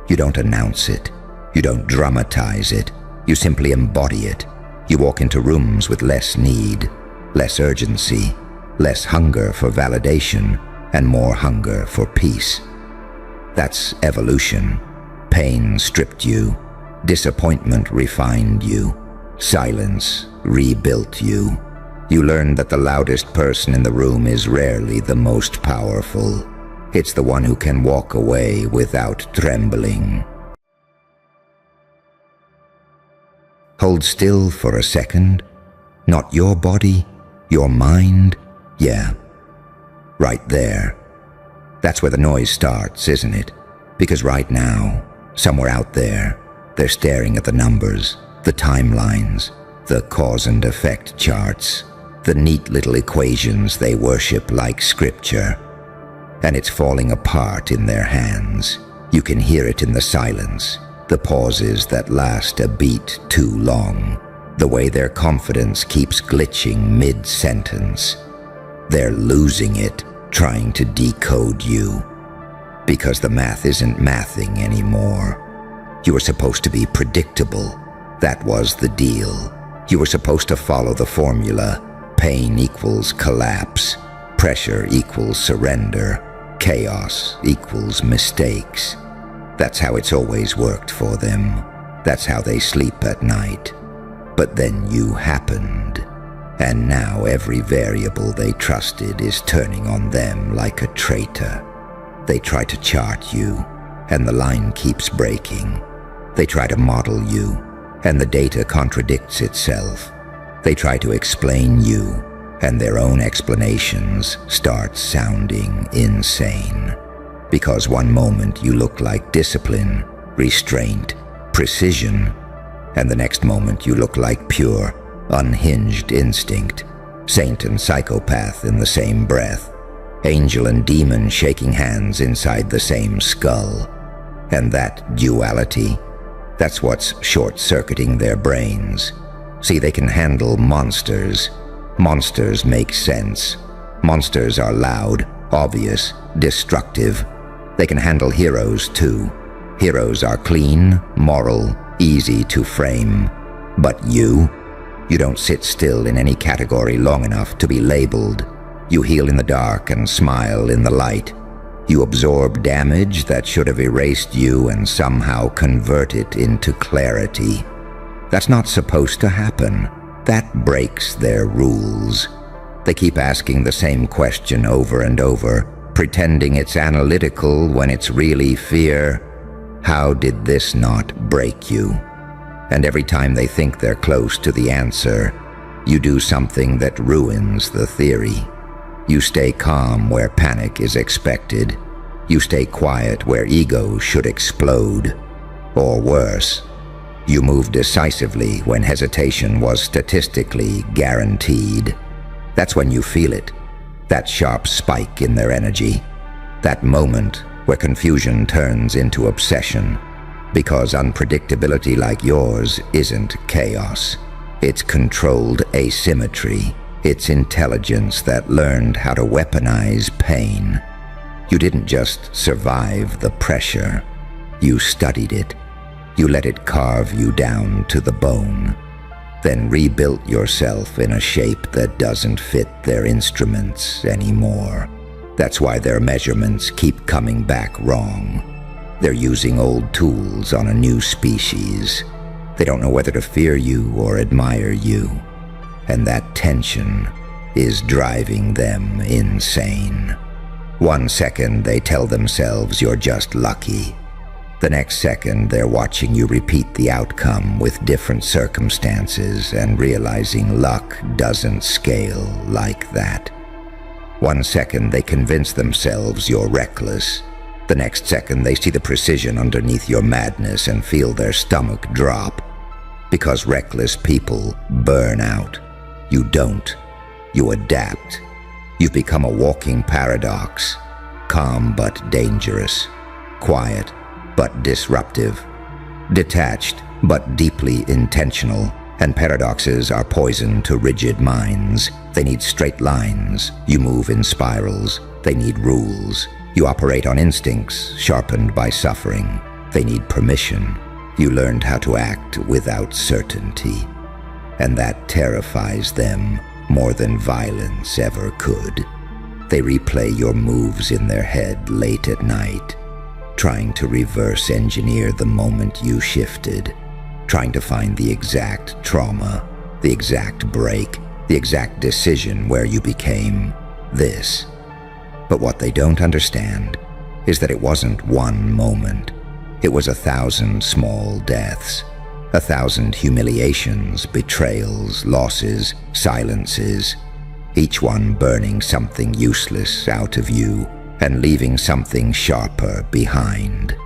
You don't announce it. You don't dramatize it. You simply embody it. You walk into rooms with less need, less urgency, less hunger for validation and more hunger for peace. That's evolution. Pain stripped you, disappointment refined you, silence rebuilt you. You learned that the loudest person in the room is rarely the most powerful. It's the one who can walk away without trembling. Hold still for a second. Not your body, your mind. Yeah, right there. That's where the noise starts, isn't it? Because right now, somewhere out there, they're staring at the numbers, the timelines, the cause and effect charts, the neat little equations they worship like scripture. And it's falling apart in their hands. You can hear it in the silence, the pauses that last a beat too long, the way their confidence keeps glitching mid-sentence. They're losing it, trying to decode you. Because the math isn't mathing anymore. You were supposed to be predictable. That was the deal. You were supposed to follow the formula. Pain equals collapse. Pressure equals surrender. Chaos equals mistakes. That's how it's always worked for them. That's how they sleep at night. But then you happened. And now every variable they trusted is turning on them like a traitor. They try to chart you, and the line keeps breaking. They try to model you, and the data contradicts itself. They try to explain you, and their own explanations start sounding insane. Because one moment you look like discipline, restraint, precision, and the next moment you look like pure, unhinged instinct, saint and psychopath in the same breath, angel and demon shaking hands inside the same skull. And that duality, that's what's short-circuiting their brains. See, they can handle monsters. Monsters make sense. Monsters are loud, obvious, destructive. They can handle heroes too. Heroes are clean, moral, easy to frame. But you don't sit still in any category long enough to be labeled. You heal in the dark and smile in the light. You absorb damage that should have erased you and somehow convert it into clarity. That's not supposed to happen. That breaks their rules. They keep asking the same question over and over, pretending it's analytical when it's really fear. How did this not break you? And every time they think they're close to the answer, you do something that ruins the theory. You stay calm where panic is expected. You stay quiet where ego should explode. Or worse, you move decisively when hesitation was statistically guaranteed. That's when you feel it, that sharp spike in their energy, that moment where confusion turns into obsession. Because unpredictability like yours isn't chaos. It's controlled asymmetry. It's intelligence that learned how to weaponize pain. You didn't just survive the pressure. You studied it. You let it carve you down to the bone. Then rebuilt yourself in a shape that doesn't fit their instruments anymore. That's why their measurements keep coming back wrong. They're using old tools on a new species. They don't know whether to fear you or admire you. And that tension is driving them insane. 1 second they tell themselves you're just lucky. The next second they're watching you repeat the outcome with different circumstances and realizing luck doesn't scale like that. 1 second they convince themselves you're reckless. The next second they see the precision underneath your madness and feel their stomach drop. Because reckless people burn out. You don't. You adapt. You've become a walking paradox. Calm but dangerous. Quiet but disruptive. Detached but deeply intentional. And paradoxes are poison to rigid minds. They need straight lines. You move in spirals. They need rules. You operate on instincts sharpened by suffering. They need permission. You learned how to act without certainty. And that terrifies them more than violence ever could. They replay your moves in their head late at night, trying to reverse engineer the moment you shifted, trying to find the exact trauma, the exact break, the exact decision where you became this. But what they don't understand is that it wasn't one moment. It was 1,000 small deaths, 1,000 humiliations, betrayals, losses, silences, each one burning something useless out of you and leaving something sharper behind.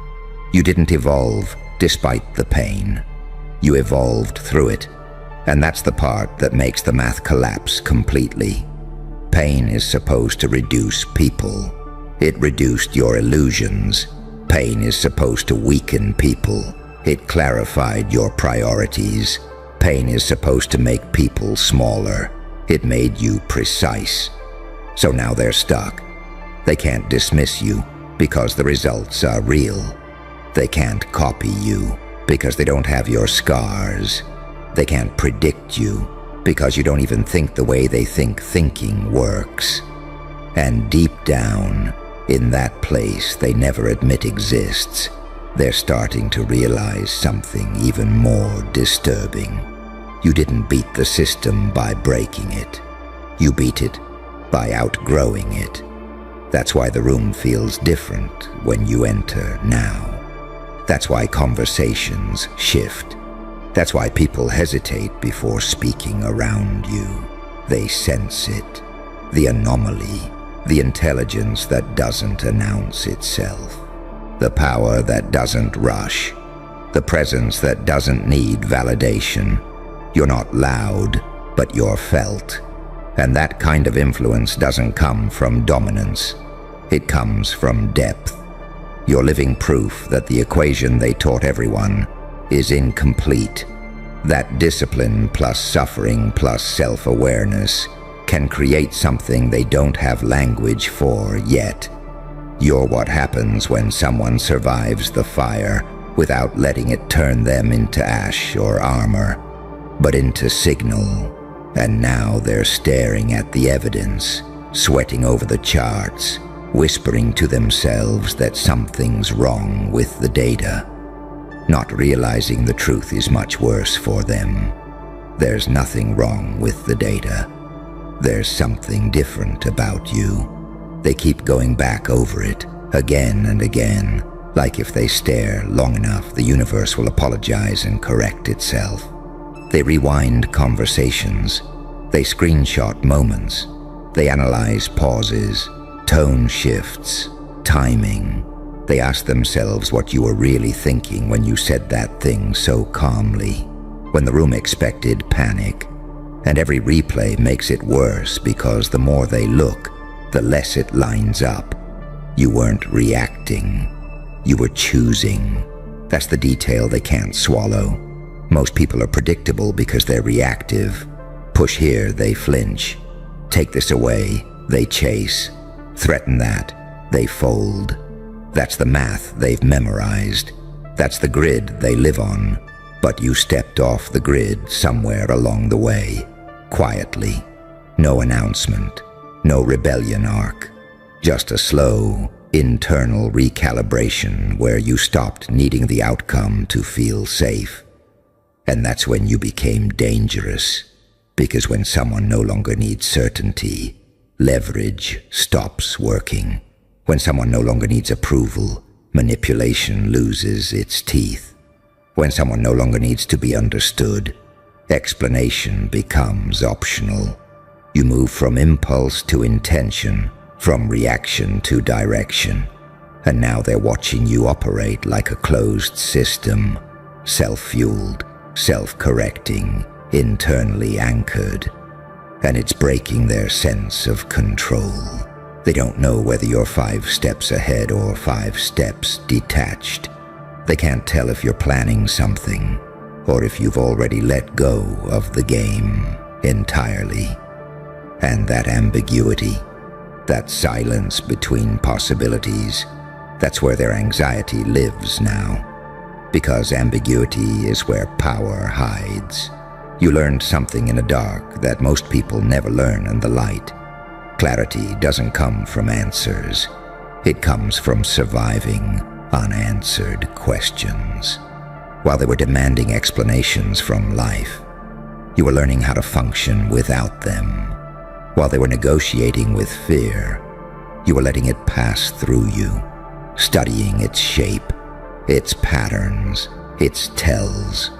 You didn't evolve despite the pain. You evolved through it, and that's the part that makes the math collapse completely. Pain is supposed to reduce people. It reduced your illusions. Pain is supposed to weaken people. It clarified your priorities. Pain is supposed to make people smaller. It made you precise. So now they're stuck. They can't dismiss you because the results are real. They can't copy you because they don't have your scars. They can't predict you because you don't even think the way they think thinking works. And deep down, in that place they never admit exists, they're starting to realize something even more disturbing. You didn't beat the system by breaking it. You beat it by outgrowing it. That's why the room feels different when you enter now. That's why conversations shift. That's why people hesitate before speaking around you. They sense it. The anomaly, the intelligence that doesn't announce itself. The power that doesn't rush. The presence that doesn't need validation. You're not loud, but you're felt. And that kind of influence doesn't come from dominance. It comes from depth. You're living proof that the equation they taught everyone is incomplete. That discipline plus suffering plus self-awareness can create something they don't have language for yet. You're what happens when someone survives the fire without letting it turn them into ash or armor, but into signal. And now they're staring at the evidence, sweating over the charts, whispering to themselves that something's wrong with the data. Not realizing the truth is much worse for them. There's nothing wrong with the data. There's something different about you. They keep going back over it, again and again, like if they stare long enough, the universe will apologize and correct itself. They rewind conversations. They screenshot moments. They analyze pauses, tone shifts, timing. They ask themselves what you were really thinking when you said that thing so calmly, when the room expected panic. And every replay makes it worse because the more they look, the less it lines up. You weren't reacting. You were choosing. That's the detail they can't swallow. Most people are predictable because they're reactive. Push here, they flinch. Take this away, they chase. Threaten that, they fold. That's the math they've memorized. That's the grid they live on. But you stepped off the grid somewhere along the way, quietly. No announcement, no rebellion arc. Just a slow, internal recalibration where you stopped needing the outcome to feel safe. And that's when you became dangerous. Because when someone no longer needs certainty, leverage stops working. When someone no longer needs approval, manipulation loses its teeth. When someone no longer needs to be understood, explanation becomes optional. You move from impulse to intention, from reaction to direction. And now they're watching you operate like a closed system, self-fueled, self-correcting, internally anchored. And it's breaking their sense of control. They don't know whether you're 5 steps ahead or 5 steps detached. They can't tell if you're planning something, or if you've already let go of the game entirely. And that ambiguity, that silence between possibilities, that's where their anxiety lives now. Because ambiguity is where power hides. You learned something in the dark that most people never learn in the light. Clarity doesn't come from answers. It comes from surviving unanswered questions. While they were demanding explanations from life, you were learning how to function without them. While they were negotiating with fear, you were letting it pass through you, studying its shape, its patterns, its tells.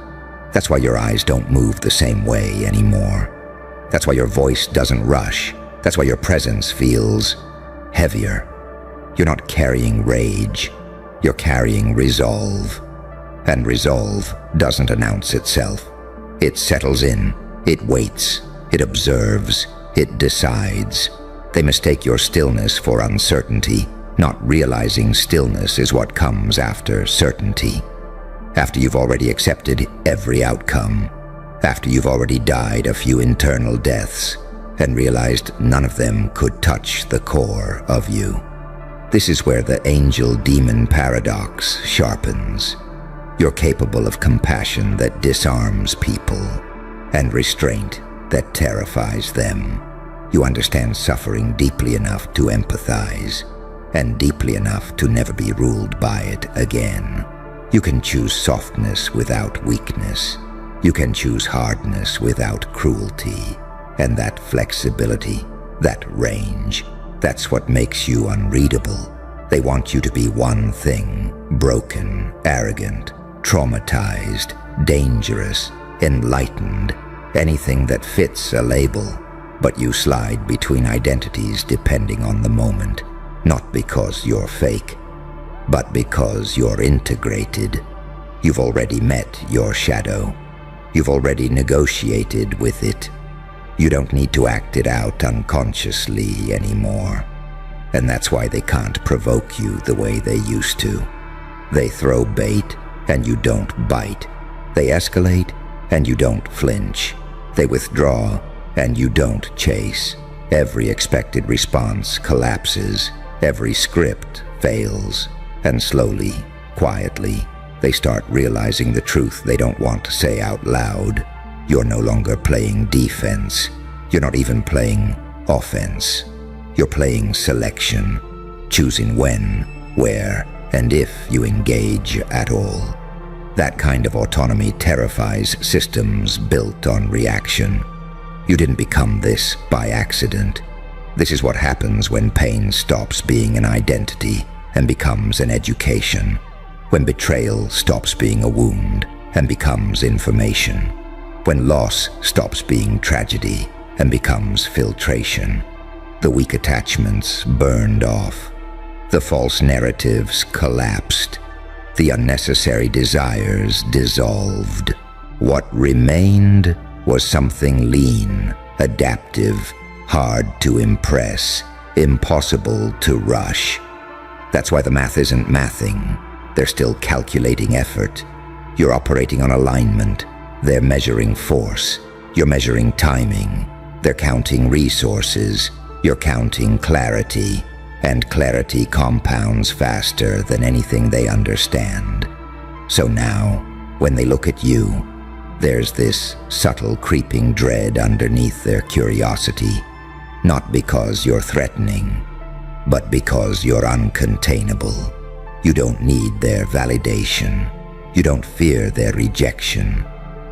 That's why your eyes don't move the same way anymore. That's why your voice doesn't rush. That's why your presence feels heavier. You're not carrying rage. You're carrying resolve. And resolve doesn't announce itself. It settles in. It waits. It observes. It decides. They mistake your stillness for uncertainty, not realizing stillness is what comes after certainty. After you've already accepted every outcome, after you've already died a few internal deaths and realized none of them could touch the core of you. This is where the angel-demon paradox sharpens. You're capable of compassion that disarms people and restraint that terrifies them. You understand suffering deeply enough to empathize and deeply enough to never be ruled by it again. You can choose softness without weakness. You can choose hardness without cruelty. And that flexibility, that range, that's what makes you unreadable. They want you to be one thing: broken, arrogant, traumatized, dangerous, enlightened, anything that fits a label. But you slide between identities depending on the moment, not because you're fake, but because you're integrated. You've already met your shadow. You've already negotiated with it. You don't need to act it out unconsciously anymore. And that's why they can't provoke you the way they used to. They throw bait and you don't bite. They escalate and you don't flinch. They withdraw and you don't chase. Every expected response collapses. Every script fails. And slowly, quietly, they start realizing the truth they don't want to say out loud. You're no longer playing defense. You're not even playing offense. You're playing selection, choosing when, where, and if you engage at all. That kind of autonomy terrifies systems built on reaction. You didn't become this by accident. This is what happens when pain stops being an identity and becomes an education. When betrayal stops being a wound and becomes information. When loss stops being tragedy and becomes filtration. The weak attachments burned off. The false narratives collapsed. The unnecessary desires dissolved. What remained was something lean, adaptive, hard to impress, impossible to rush. That's why the math isn't mathing. They're still calculating effort. You're operating on alignment. They're measuring force. You're measuring timing. They're counting resources. You're counting clarity. And clarity compounds faster than anything they understand. So now, when they look at you, there's this subtle creeping dread underneath their curiosity. Not because you're threatening, but because you're uncontainable. You don't need their validation. You don't fear their rejection.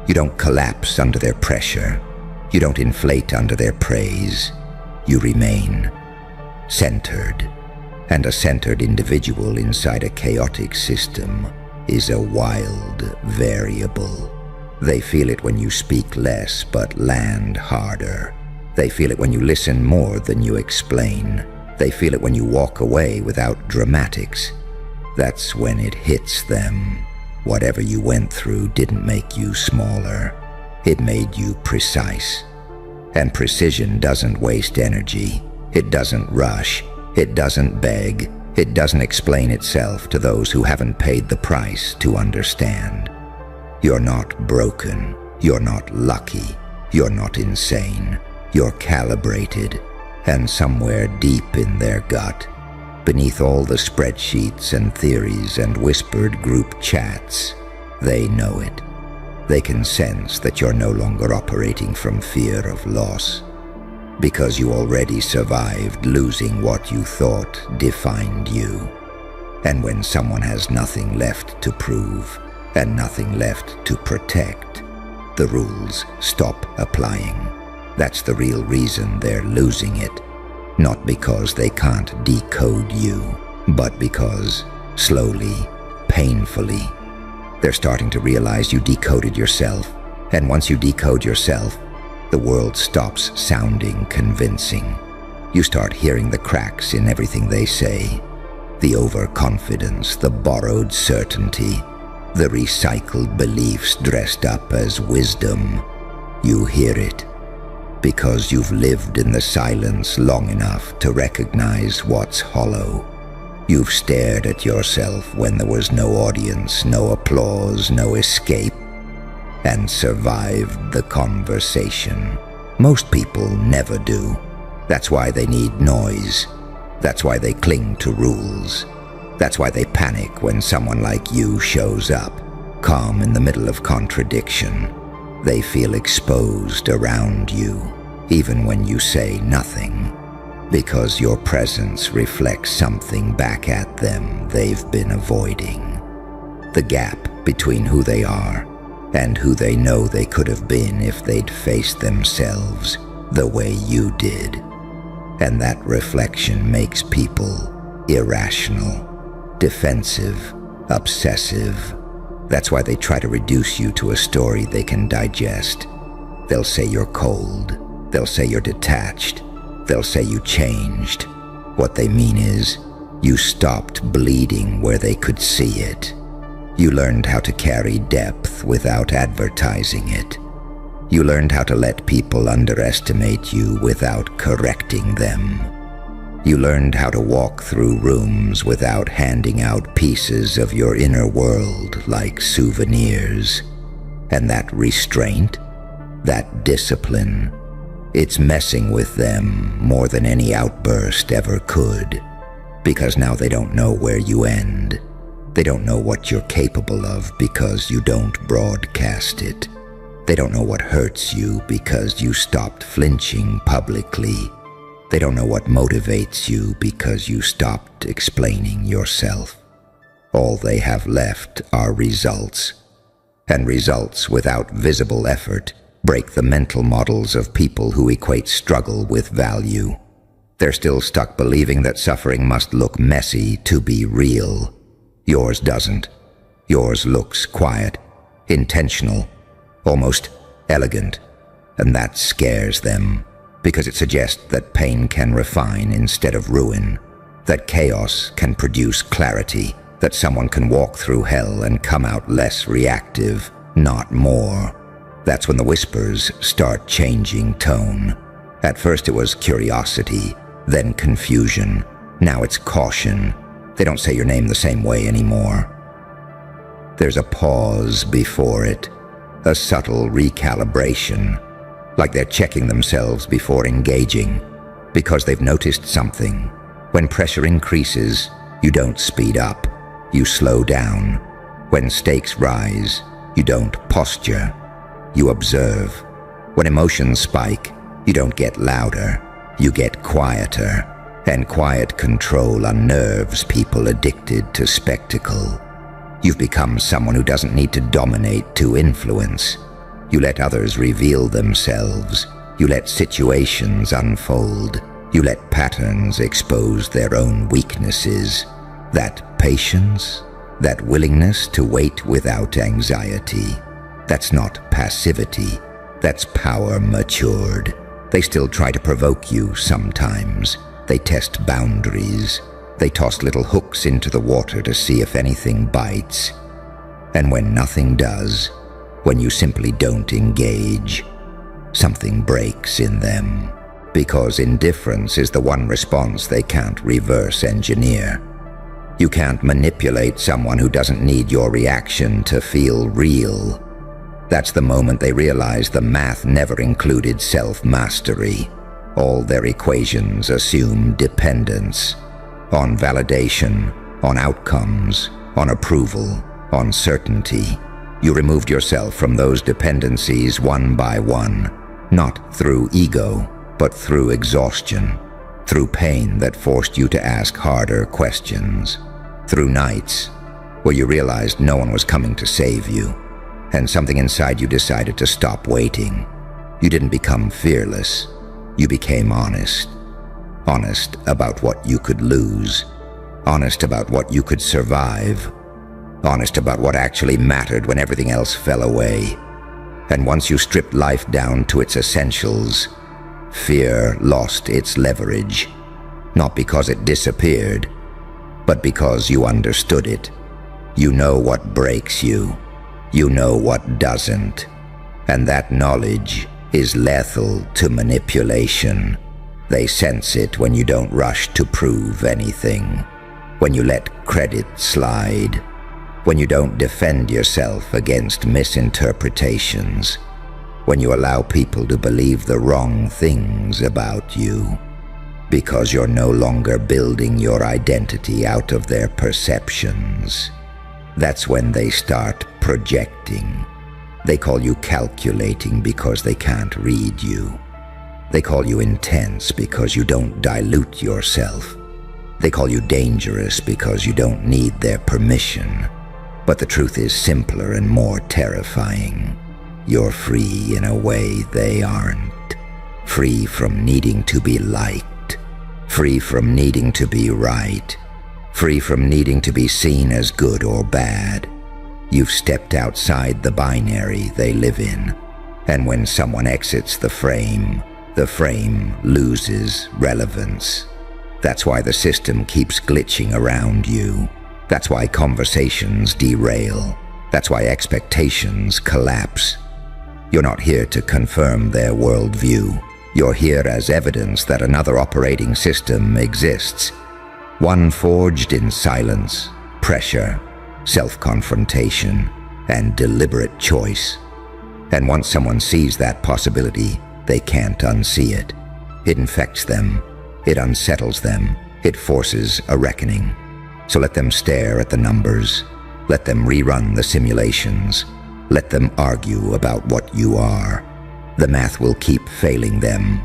You don't collapse under their pressure. You don't inflate under their praise. You remain centered. And a centered individual inside a chaotic system is a wild variable. They feel it when you speak less but land harder. They feel it when you listen more than you explain. They feel it when you walk away without dramatics. That's when it hits them. Whatever you went through didn't make you smaller. It made you precise. And precision doesn't waste energy. It doesn't rush. It doesn't beg. It doesn't explain itself to those who haven't paid the price to understand. You're not broken. You're not lucky. You're not insane. You're calibrated. And somewhere deep in their gut, beneath all the spreadsheets and theories and whispered group chats, they know it. They can sense that you're no longer operating from fear of loss, because you already survived losing what you thought defined you. And when someone has nothing left to prove and nothing left to protect, the rules stop applying. That's the real reason they're losing it. Not because they can't decode you, but because, slowly, painfully, they're starting to realize you decoded yourself. And once you decode yourself, the world stops sounding convincing. You start hearing the cracks in everything they say. The overconfidence, the borrowed certainty, the recycled beliefs dressed up as wisdom. You hear it because you've lived in the silence long enough to recognize what's hollow. You've stared at yourself when there was no audience, no applause, no escape, and survived the conversation. Most people never do. That's why they need noise. That's why they cling to rules. That's why they panic when someone like you shows up, calm in the middle of contradiction. They feel exposed around you, even when you say nothing, because your presence reflects something back at them they've been avoiding. The gap between who they are and who they know they could have been if they'd faced themselves the way you did. And that reflection makes people irrational, defensive, obsessive. That's why they try to reduce you to a story they can digest. They'll say you're cold. They'll say you're detached. They'll say you changed. What they mean is, you stopped bleeding where they could see it. You learned how to carry depth without advertising it. You learned how to let people underestimate you without correcting them. You learned how to walk through rooms without handing out pieces of your inner world like souvenirs. And that restraint, that discipline, it's messing with them more than any outburst ever could. Because now they don't know where you end. They don't know what you're capable of because you don't broadcast it. They don't know what hurts you because you stopped flinching publicly. They don't know what motivates you because you stopped explaining yourself. All they have left are results. And results without visible effort break the mental models of people who equate struggle with value. They're still stuck believing that suffering must look messy to be real. Yours doesn't. Yours looks quiet, intentional, almost elegant, and that scares them, because it suggests that pain can refine instead of ruin, that chaos can produce clarity, that someone can walk through hell and come out less reactive, not more. That's when the whispers start changing tone. At first it was curiosity, then confusion. Now it's caution. They don't say your name the same way anymore. There's a pause before it, a subtle recalibration, like they're checking themselves before engaging, because they've noticed something. When pressure increases, you don't speed up, you slow down. When stakes rise, you don't posture. You observe. When emotions spike, you don't get louder, you get quieter. And quiet control unnerves people addicted to spectacle. You've become someone who doesn't need to dominate to influence. You let others reveal themselves. You let situations unfold. You let patterns expose their own weaknesses. That patience, that willingness to wait without anxiety, that's not passivity, that's power matured. They still try to provoke you sometimes. They test boundaries. They toss little hooks into the water to see if anything bites. And when nothing does, when you simply don't engage, something breaks in them. Because indifference is the one response they can't reverse engineer. You can't manipulate someone who doesn't need your reaction to feel real. That's the moment they realize the math never included self-mastery. All their equations assume dependence on validation, on outcomes, on approval, on certainty. You removed yourself from those dependencies one by one, not through ego, but through exhaustion, through pain that forced you to ask harder questions, through nights where you realized no one was coming to save you, and something inside you decided to stop waiting. You didn't become fearless, you became honest. Honest about what you could lose, honest about what you could survive, honest about what actually mattered when everything else fell away. And once you stripped life down to its essentials, fear lost its leverage, not because it disappeared, but because you understood it. You know what breaks you, you know what doesn't, and that knowledge is lethal to manipulation. They sense it when you don't rush to prove anything, when you let credit slide, when you don't defend yourself against misinterpretations, when you allow people to believe the wrong things about you, because you're no longer building your identity out of their perceptions. That's when they start projecting. They call you calculating because they can't read you. They call you intense because you don't dilute yourself. They call you dangerous because you don't need their permission. But the truth is simpler and more terrifying. You're free in a way they aren't. Free from needing to be liked. Free from needing to be right. Free from needing to be seen as good or bad. You've stepped outside the binary they live in. And when someone exits the frame loses relevance. That's why the system keeps glitching around you. That's why conversations derail. That's why expectations collapse. You're not here to confirm their worldview. You're here as evidence that another operating system exists. One forged in silence, pressure, self-confrontation, and deliberate choice. And once someone sees that possibility, they can't unsee it. It infects them. It unsettles them. It forces a reckoning. So let them stare at the numbers. Let them rerun the simulations. Let them argue about what you are. The math will keep failing them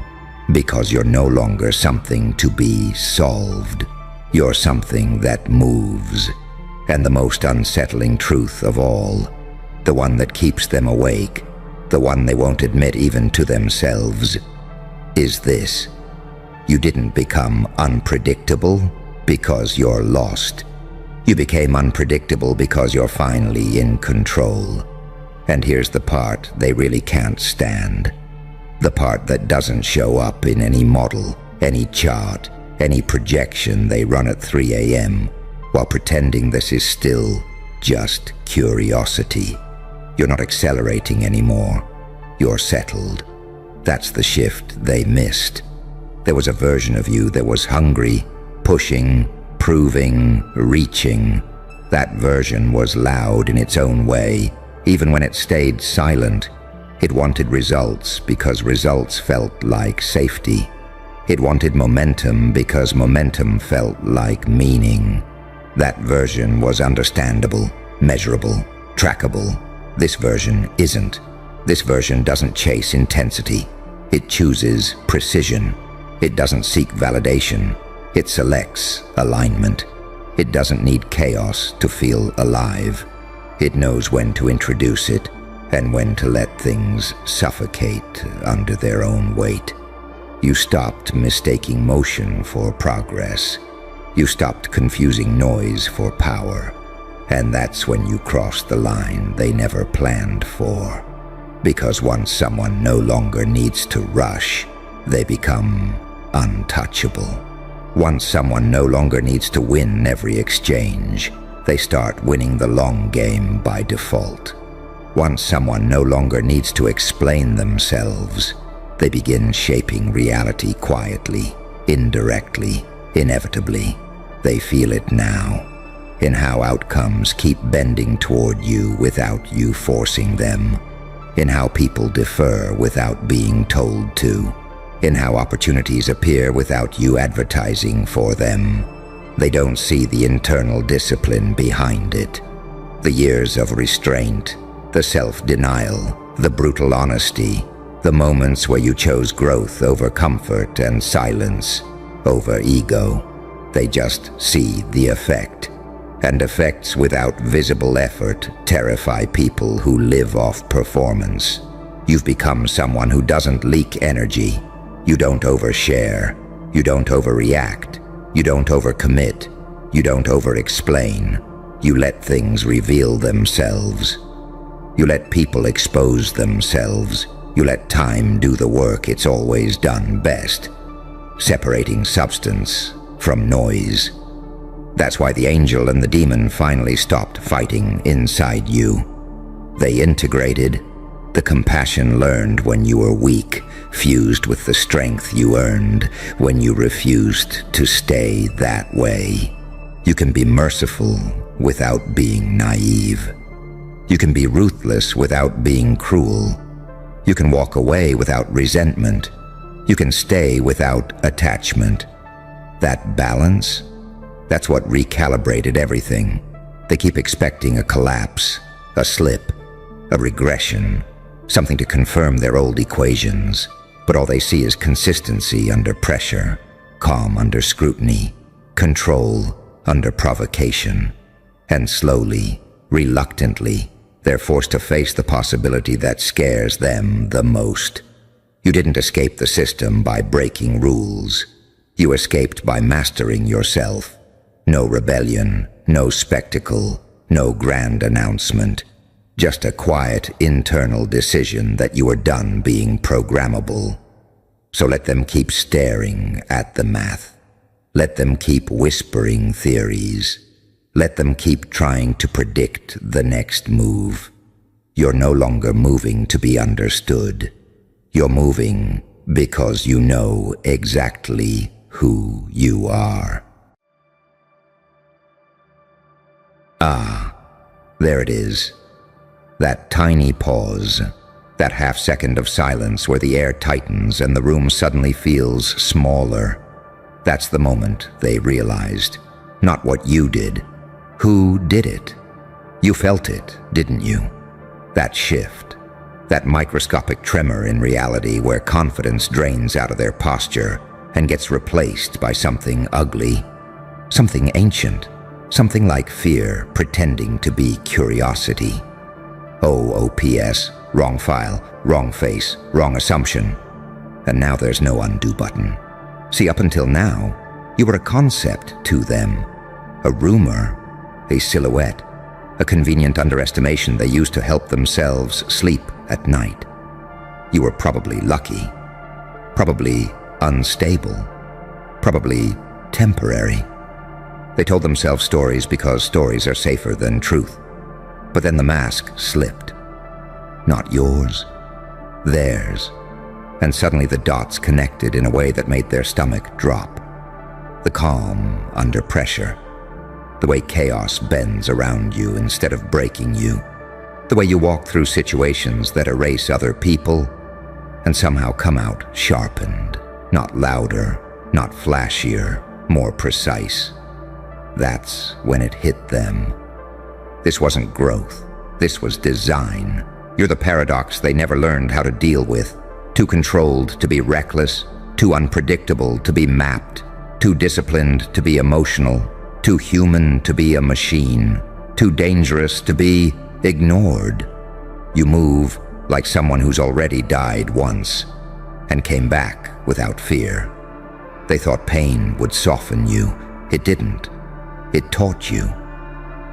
because you're no longer something to be solved. You're something that moves. And the most unsettling truth of all, the one that keeps them awake, the one they won't admit even to themselves, is this. You didn't become unpredictable because you're lost. You became unpredictable because you're finally in control. And here's the part they really can't stand. The part that doesn't show up in any model, any chart, any projection they run at 3 a.m. while pretending this is still just curiosity. You're not accelerating anymore. You're settled. That's the shift they missed. There was a version of you that was hungry, pushing, proving, reaching. That version was loud in its own way, even when it stayed silent. It wanted results because results felt like safety. It wanted momentum because momentum felt like meaning. That version was understandable, measurable, trackable. This version isn't. This version doesn't chase intensity. It chooses precision. It doesn't seek validation. It selects alignment. It doesn't need chaos to feel alive. It knows when to introduce it and when to let things suffocate under their own weight. You stopped mistaking motion for progress. You stopped confusing noise for power. And that's when you crossed the line they never planned for. Because once someone no longer needs to rush, they become untouchable. Once someone no longer needs to win every exchange, they start winning the long game by default. Once someone no longer needs to explain themselves, they begin shaping reality quietly, indirectly, inevitably. They feel it now, in how outcomes keep bending toward you without you forcing them, in how people defer without being told to, in how opportunities appear without you advertising for them. They don't see the internal discipline behind it, the years of restraint, The self-denial, the brutal honesty, the moments where you chose growth over comfort and silence over ego. They just see the effect. And effects without visible effort terrify people who live off performance. You've become someone who doesn't leak energy. You don't overshare. You don't overreact. You don't overcommit. You don't over-explain. You let things reveal themselves. You let people expose themselves. You let time do the work it's always done best, separating substance from noise. That's why the angel and the demon finally stopped fighting inside you. They integrated. The compassion learned when you were weak, fused with the strength you earned when you refused to stay that way. You can be merciful without being naive. You can be ruthless without being cruel. You can walk away without resentment. You can stay without attachment. That balance, that's what recalibrated everything. They keep expecting a collapse, a slip, a regression, something to confirm their old equations. But all they see is consistency under pressure, calm under scrutiny, control under provocation. And slowly, reluctantly, they're forced to face the possibility that scares them the most. You didn't escape the system by breaking rules. You escaped by mastering yourself. No rebellion, no spectacle, no grand announcement. Just a quiet internal decision that you are done being programmable. So let them keep staring at the math. Let them keep whispering theories. Let them keep trying to predict the next move. You're no longer moving to be understood. You're moving because you know exactly who you are. Ah, there it is. That tiny pause, that half second of silence where the air tightens and the room suddenly feels smaller. That's the moment they realized. Not what you did. Who did it? You felt it, didn't you? That shift, that microscopic tremor in reality where confidence drains out of their posture and gets replaced by something ugly, something ancient, something like fear pretending to be curiosity. OPS, wrong file, wrong face, wrong assumption. And now there's no undo button. See, up until now, you were a concept to them, a rumor, a silhouette, a convenient underestimation they used to help themselves sleep at night. You were probably lucky, probably unstable, probably temporary. They told themselves stories because stories are safer than truth. But then the mask slipped. Not yours, theirs. And suddenly the dots connected in a way that made their stomach drop. The calm under pressure. The way chaos bends around you instead of breaking you. The way you walk through situations that erase other people and somehow come out sharpened. Not louder, not flashier, more precise. That's when it hit them. This wasn't growth. This was design. You're the paradox they never learned how to deal with. Too controlled to be reckless, too unpredictable to be mapped, too disciplined to be emotional, too human to be a machine, too dangerous to be ignored. You move like someone who's already died once and came back without fear. They thought pain would soften you. It didn't. It taught you.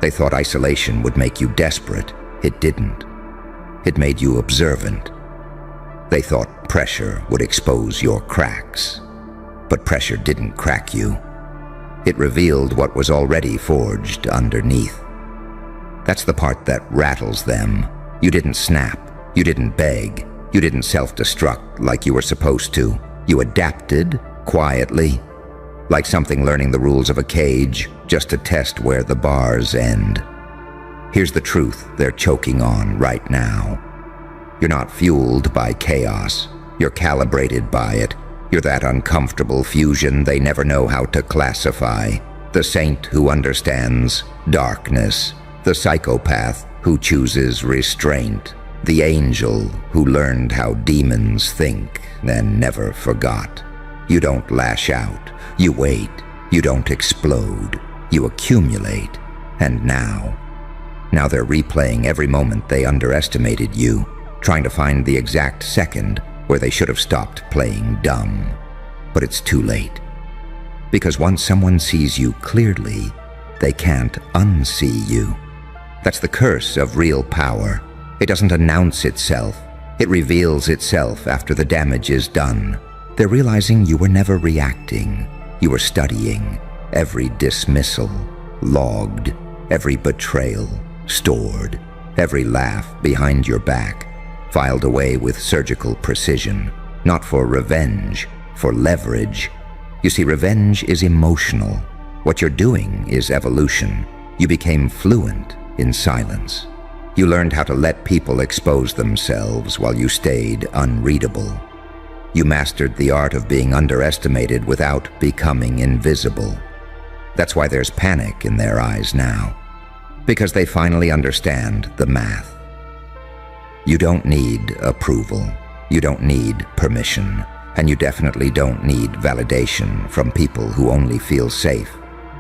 They thought isolation would make you desperate. It didn't. It made you observant. They thought pressure would expose your cracks. But pressure didn't crack you. It revealed what was already forged underneath. That's the part that rattles them. You didn't snap. You didn't beg. You didn't self-destruct like you were supposed to. You adapted quietly, like something learning the rules of a cage just to test where the bars end. Here's the truth they're choking on right now. You're not fueled by chaos. You're calibrated by it. You're that uncomfortable fusion they never know how to classify. The saint who understands darkness. The psychopath who chooses restraint, the angel who learned how demons think and never forgot. You don't lash out, you wait, you don't explode, you accumulate, and now they're replaying every moment they underestimated you, trying to find the exact second where they should have stopped playing dumb. But it's too late. Because once someone sees you clearly, they can't unsee you. That's the curse of real power. It doesn't announce itself. It reveals itself after the damage is done. They're realizing you were never reacting. You were studying. Every dismissal, logged. Every betrayal, stored. Every laugh behind your back, filed away with surgical precision. Not for revenge, for leverage. You see, revenge is emotional. What you're doing is evolution. You became fluent in silence. You learned how to let people expose themselves while you stayed unreadable. You mastered the art of being underestimated without becoming invisible. That's why there's panic in their eyes now, because they finally understand the math. You don't need approval. You don't need permission. And you definitely don't need validation from people who only feel safe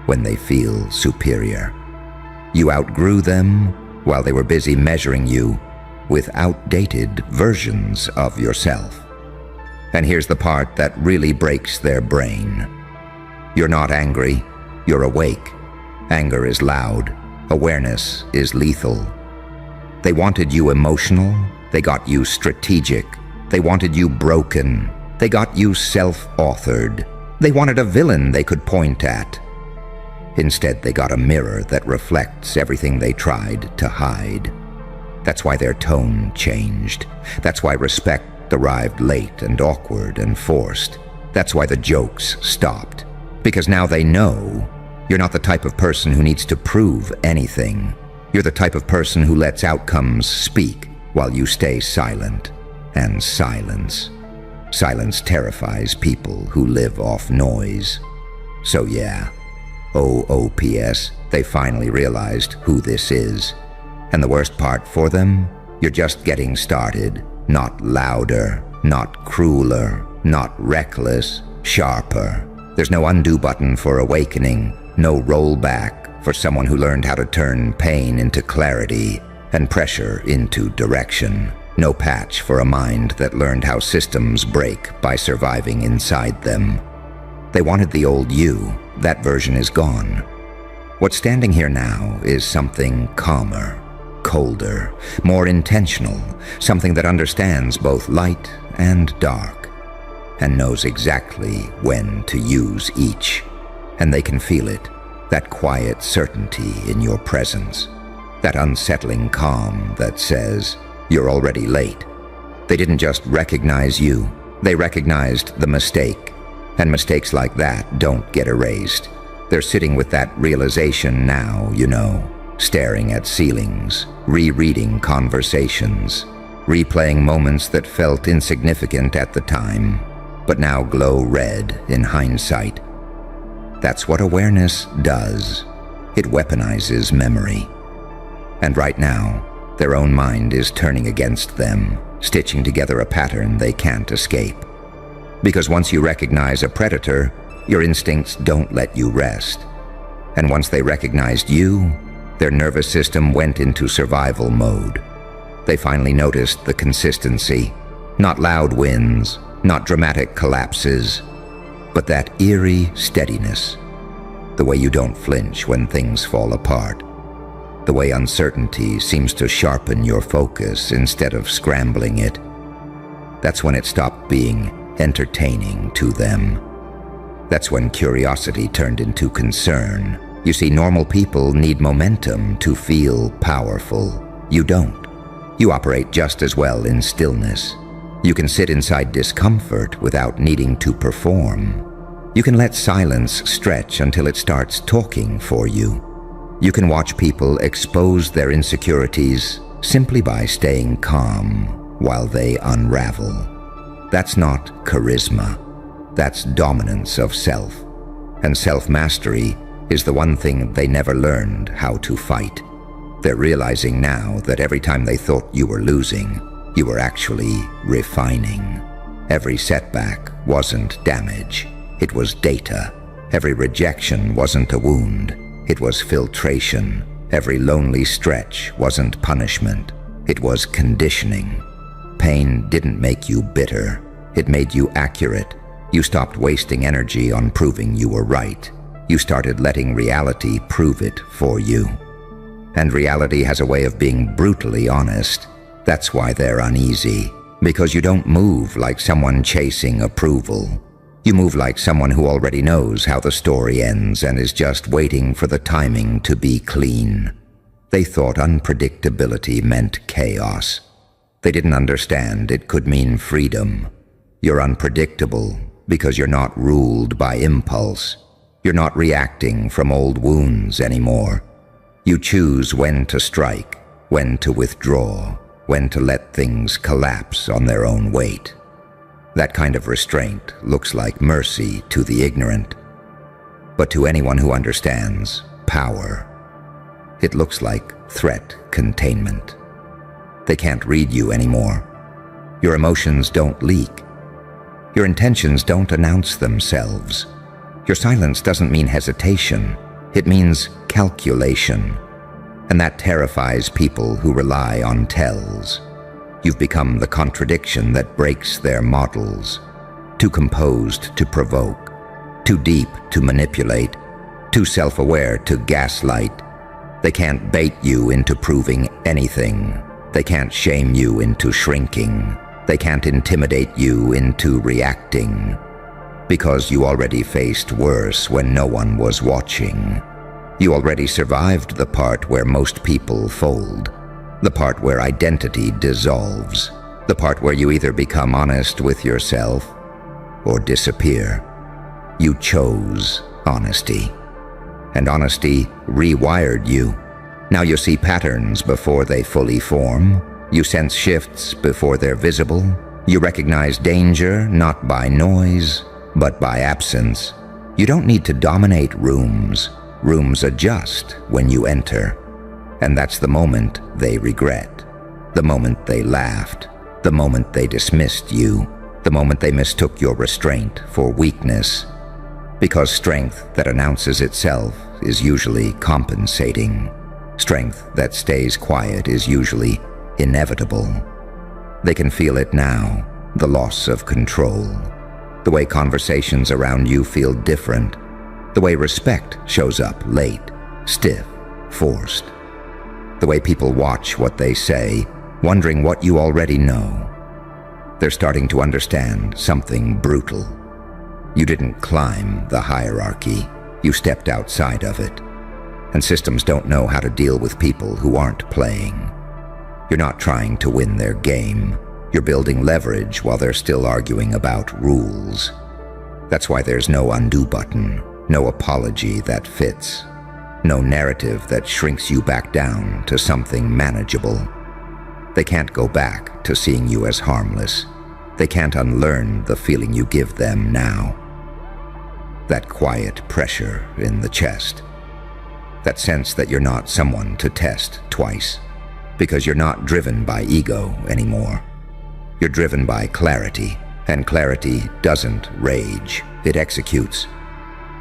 when they feel superior. You outgrew them while they were busy measuring you with outdated versions of yourself. And here's the part that really breaks their brain. You're not angry, you're awake. Anger is loud, awareness is lethal. They wanted you emotional, they got you strategic. They wanted you broken, they got you self-authored. They wanted a villain they could point at. Instead, they got a mirror that reflects everything they tried to hide. That's why their tone changed. That's why respect arrived late and awkward and forced. That's why the jokes stopped. Because now they know you're not the type of person who needs to prove anything. You're the type of person who lets outcomes speak while you stay silent. And silence terrifies people who live off noise. So yeah, OOPS, they finally realized who this is. And the worst part for them, you're just getting started. Not louder, not crueler, not reckless, sharper. There's no undo button for awakening, no rollback for someone who learned how to turn pain into clarity and pressure into direction. No patch for a mind that learned how systems break by surviving inside them. They wanted the old you. That version is gone. What's standing here now is something calmer, colder, more intentional, something that understands both light and dark, and knows exactly when to use each. And they can feel it, that quiet certainty in your presence, that unsettling calm that says, you're already late. They didn't just recognize you, they recognized the mistake. And mistakes like that don't get erased. They're sitting with that realization now, you know, staring at ceilings, rereading conversations, replaying moments that felt insignificant at the time, but now glow red in hindsight. That's what awareness does. It weaponizes memory. And right now, their own mind is turning against them, stitching together a pattern they can't escape. Because once you recognize a predator, your instincts don't let you rest. And once they recognized you, their nervous system went into survival mode. They finally noticed the consistency. Not loud wins, not dramatic collapses, but that eerie steadiness. The way you don't flinch when things fall apart. The way uncertainty seems to sharpen your focus instead of scrambling it. That's when it stopped being entertaining to them. That's when curiosity turned into concern. You see, normal people need momentum to feel powerful. You don't. You operate just as well in stillness. You can sit inside discomfort without needing to perform. You can let silence stretch until it starts talking for you. You can watch people expose their insecurities simply by staying calm while they unravel. That's not charisma. That's dominance of self. And self-mastery is the one thing they never learned how to fight. They're realizing now that every time they thought you were losing, you were actually refining. Every setback wasn't damage, it was data. Every rejection wasn't a wound, it was filtration. Every lonely stretch wasn't punishment, it was conditioning. Pain didn't make you bitter, it made you accurate. You stopped wasting energy on proving you were right. You started letting reality prove it for you. And reality has a way of being brutally honest. That's why they're uneasy. Because you don't move like someone chasing approval. You move like someone who already knows how the story ends and is just waiting for the timing to be clean. They thought unpredictability meant chaos. They didn't understand it could mean freedom. You're unpredictable because you're not ruled by impulse. You're not reacting from old wounds anymore. You choose when to strike, when to withdraw, when to let things collapse on their own weight. That kind of restraint looks like mercy to the ignorant. But to anyone who understands power, it looks like threat containment. They can't read you anymore. Your emotions don't leak. Your intentions don't announce themselves. Your silence doesn't mean hesitation. It means calculation. And that terrifies people who rely on tells. You've become the contradiction that breaks their models. Too composed to provoke. Too deep to manipulate. Too self-aware to gaslight. They can't bait you into proving anything. They can't shame you into shrinking. They can't intimidate you into reacting. Because you already faced worse when no one was watching. You already survived the part where most people fold. The part where identity dissolves. The part where you either become honest with yourself or disappear. You chose honesty. And honesty rewired you. Now you see patterns before they fully form. You sense shifts before they're visible. You recognize danger not by noise, but by absence. You don't need to dominate rooms. Rooms adjust when you enter. And that's the moment they regret. The moment they laughed. The moment they dismissed you. The moment they mistook your restraint for weakness. Because strength that announces itself is usually compensating. Strength that stays quiet is usually inevitable. They can feel it now, the loss of control. The way conversations around you feel different. The way respect shows up late, stiff, forced. The way people watch what they say, wondering what you already know. They're starting to understand something brutal. You didn't climb the hierarchy, you stepped outside of it. And systems don't know how to deal with people who aren't playing. You're not trying to win their game. You're building leverage while they're still arguing about rules. That's why there's no undo button, no apology that fits, no narrative that shrinks you back down to something manageable. They can't go back to seeing you as harmless. They can't unlearn the feeling you give them now. That quiet pressure in the chest. That sense that you're not someone to test twice. Because you're not driven by ego anymore. You're driven by clarity, and clarity doesn't rage, it executes.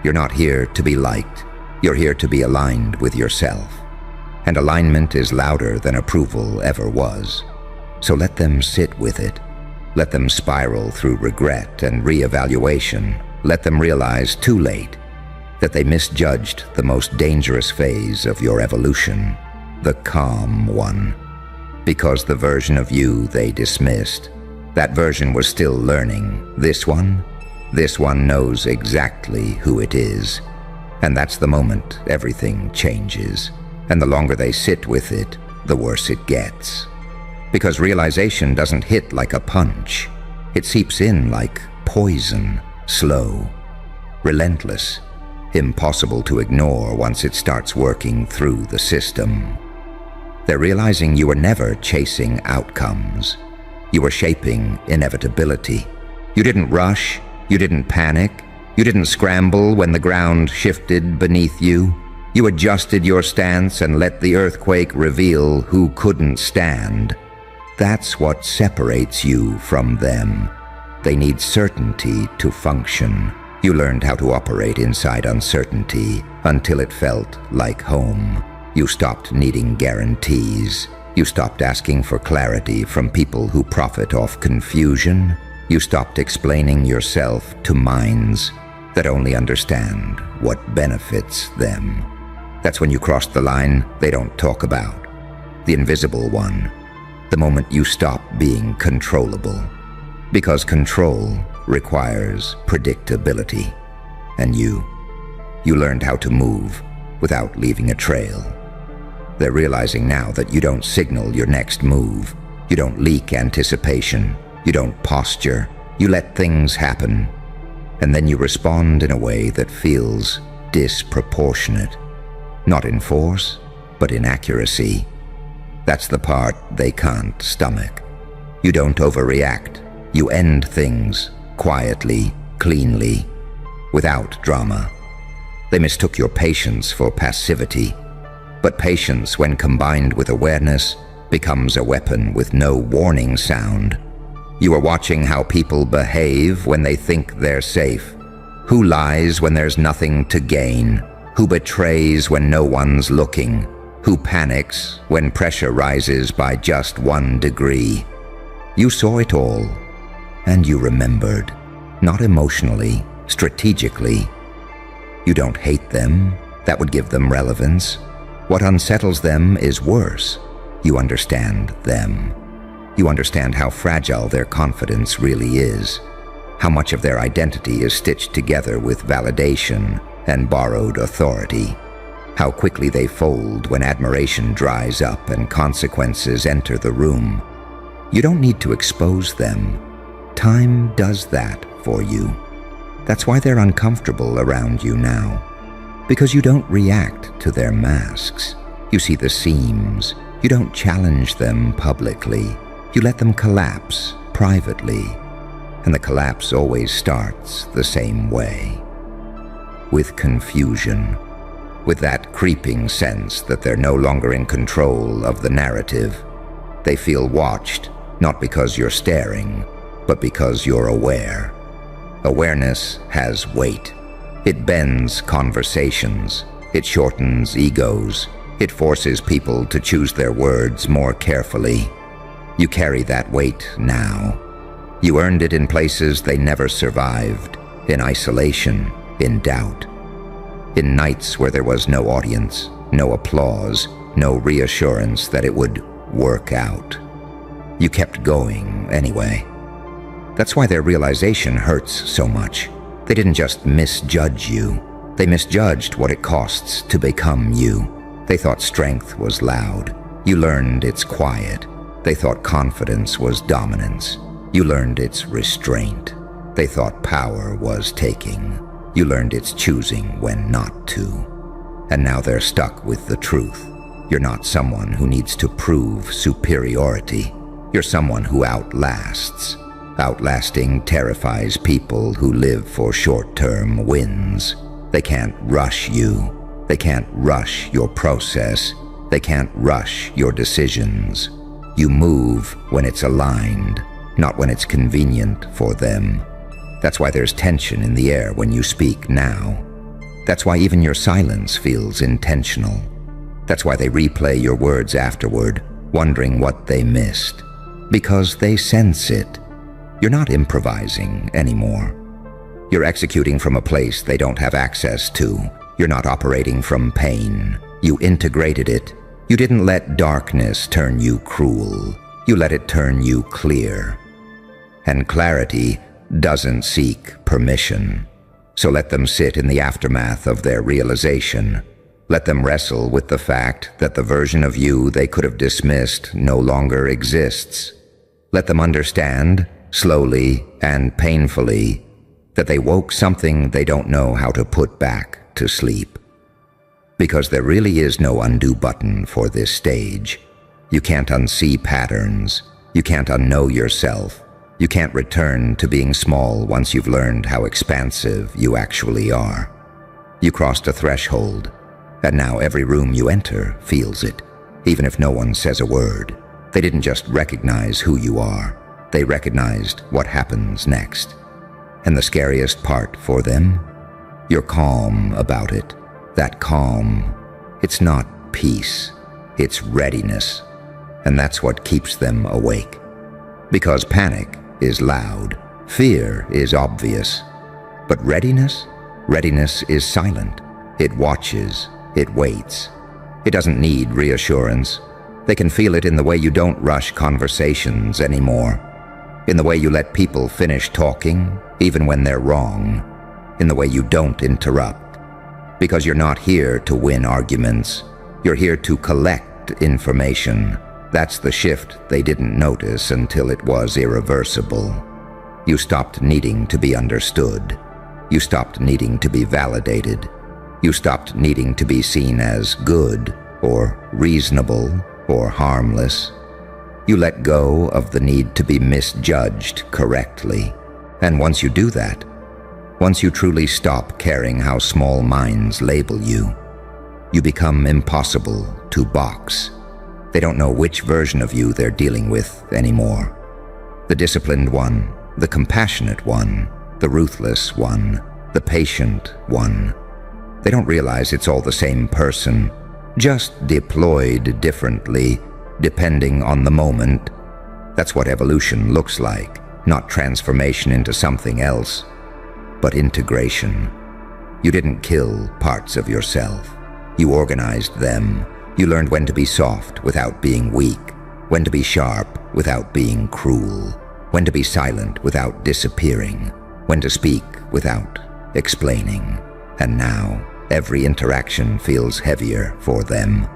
You're not here to be liked, you're here to be aligned with yourself. And alignment is louder than approval ever was. So let them sit with it. Let them spiral through regret and reevaluation. Let them realize too late that they misjudged the most dangerous phase of your evolution, the calm one. Because the version of you they dismissed, that version was still learning. This one knows exactly who it is. And that's the moment everything changes. And the longer they sit with it, the worse it gets. Because realization doesn't hit like a punch. It seeps in like poison, slow, relentless, impossible to ignore once it starts working through the system. They're realizing you were never chasing outcomes. You were shaping inevitability. You didn't rush, you didn't panic, you didn't scramble when the ground shifted beneath you. You adjusted your stance and let the earthquake reveal who couldn't stand. That's what separates you from them. They need certainty to function. You learned how to operate inside uncertainty until it felt like home. You stopped needing guarantees. You stopped asking for clarity from people who profit off confusion. You stopped explaining yourself to minds that only understand what benefits them. That's when you crossed the line they don't talk about. The invisible one. The moment you stop being controllable. Because control requires predictability. And you learned how to move without leaving a trail. They're realizing now that you don't signal your next move. You don't leak anticipation. You don't posture. You let things happen. And then you respond in a way that feels disproportionate. Not in force, but in accuracy. That's the part they can't stomach. You don't overreact. You end things quietly, cleanly, without drama. They mistook your patience for passivity. But patience, when combined with awareness, becomes a weapon with no warning sound. You are watching how people behave when they think they're safe. Who lies when there's nothing to gain? Who betrays when no one's looking? Who panics when pressure rises by just 1 degree? You saw it all, and you remembered. Not emotionally, strategically. You don't hate them. That would give them relevance. What unsettles them is worse. You understand them. You understand how fragile their confidence really is. How much of their identity is stitched together with validation and borrowed authority. How quickly they fold when admiration dries up and consequences enter the room. You don't need to expose them. Time does that for you. That's why they're uncomfortable around you now. Because you don't react to their masks. You see the seams. You don't challenge them publicly. You let them collapse privately. And the collapse always starts the same way. With confusion. With that creeping sense that they're no longer in control of the narrative. They feel watched, not because you're staring, but because you're aware. Awareness has weight. It bends conversations. It shortens egos. It forces people to choose their words more carefully. You carry that weight now. You earned it in places they never survived. In isolation, in doubt. In nights where there was no audience, no applause, no reassurance that it would work out. You kept going anyway. That's why their realization hurts so much. They didn't just misjudge you. They misjudged what it costs to become you. They thought strength was loud. You learned it's quiet. They thought confidence was dominance. You learned it's restraint. They thought power was taking. You learned it's choosing when not to. And now they're stuck with the truth. You're not someone who needs to prove superiority. You're someone who outlasts. Outlasting terrifies people who live for short-term wins. They can't rush you. They can't rush your process. They can't rush your decisions. You move when it's aligned, not when it's convenient for them. That's why there's tension in the air when you speak now. That's why even your silence feels intentional. That's why they replay your words afterward, wondering what they missed. Because they sense it. You're not improvising anymore. You're executing from a place they don't have access to. You're not operating from pain. You integrated it. You didn't let darkness turn you cruel. You let it turn you clear. And clarity doesn't seek permission. So let them sit in the aftermath of their realization. Let them wrestle with the fact that the version of you they could have dismissed no longer exists. Let them understand, slowly and painfully, that they woke something they don't know how to put back to sleep. Because there really is no undo button for this stage. You can't unsee patterns. You can't unknow yourself. You can't return to being small once you've learned how expansive you actually are. You crossed a threshold, And now every room you enter feels it, even if no one says a word. They didn't just recognize who you are, they recognized what happens next. And the scariest part for them? You're calm about it. That calm, it's not peace, it's readiness. And that's what keeps them awake. Because panic is loud, fear is obvious. But readiness? Readiness is silent. It watches, it waits. It doesn't need reassurance. They can feel it in the way you don't rush conversations anymore. In the way you let people finish talking, even when they're wrong. In the way you don't interrupt. Because you're not here to win arguments. You're here to collect information. That's the shift they didn't notice until it was irreversible. You stopped needing to be understood. You stopped needing to be validated. You stopped needing to be seen as good or reasonable or harmless. You let go of the need to be misjudged correctly. And once you do that, once you truly stop caring how small minds label you, you become impossible to box. They don't know which version of you they're dealing with anymore. The disciplined one, the compassionate one, the ruthless one, the patient one. They don't realize it's all the same person, just deployed differently, depending on the moment. That's what evolution looks like, not transformation into something else, but integration. You didn't kill parts of yourself. You organized them. You learned when to be soft without being weak, when to be sharp without being cruel, when to be silent without disappearing, when to speak without explaining. And now, every interaction feels heavier for them,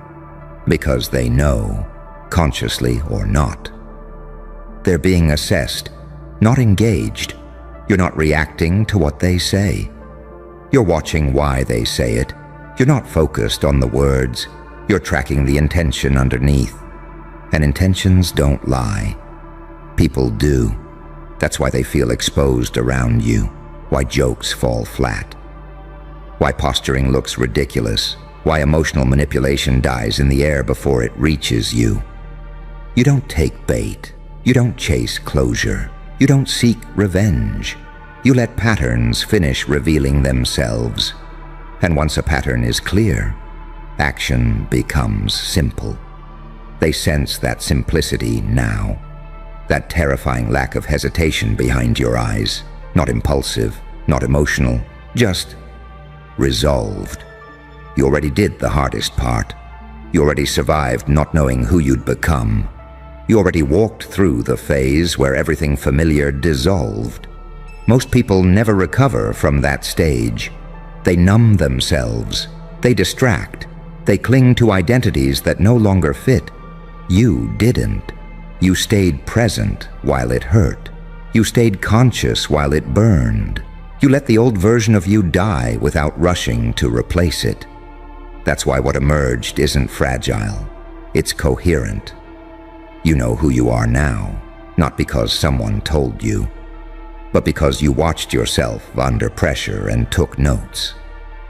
because they know, consciously or not. They're being assessed, not engaged. You're not reacting to what they say. You're watching why they say it. You're not focused on the words. You're tracking the intention underneath. And intentions don't lie. People do. That's why they feel exposed around you, why jokes fall flat, why posturing looks ridiculous, why emotional manipulation dies in the air before it reaches you. You don't take bait. You don't chase closure. You don't seek revenge. You let patterns finish revealing themselves. And once a pattern is clear, action becomes simple. They sense that simplicity now, that terrifying lack of hesitation behind your eyes, not impulsive, not emotional, just resolved. You already did the hardest part. You already survived not knowing who you'd become. You already walked through the phase where everything familiar dissolved. Most people never recover from that stage. They numb themselves. They distract. They cling to identities that no longer fit. You didn't. You stayed present while it hurt. You stayed conscious while it burned. You let the old version of you die without rushing to replace it. That's why what emerged isn't fragile. It's coherent. You know who you are now, not because someone told you, but because you watched yourself under pressure and took notes.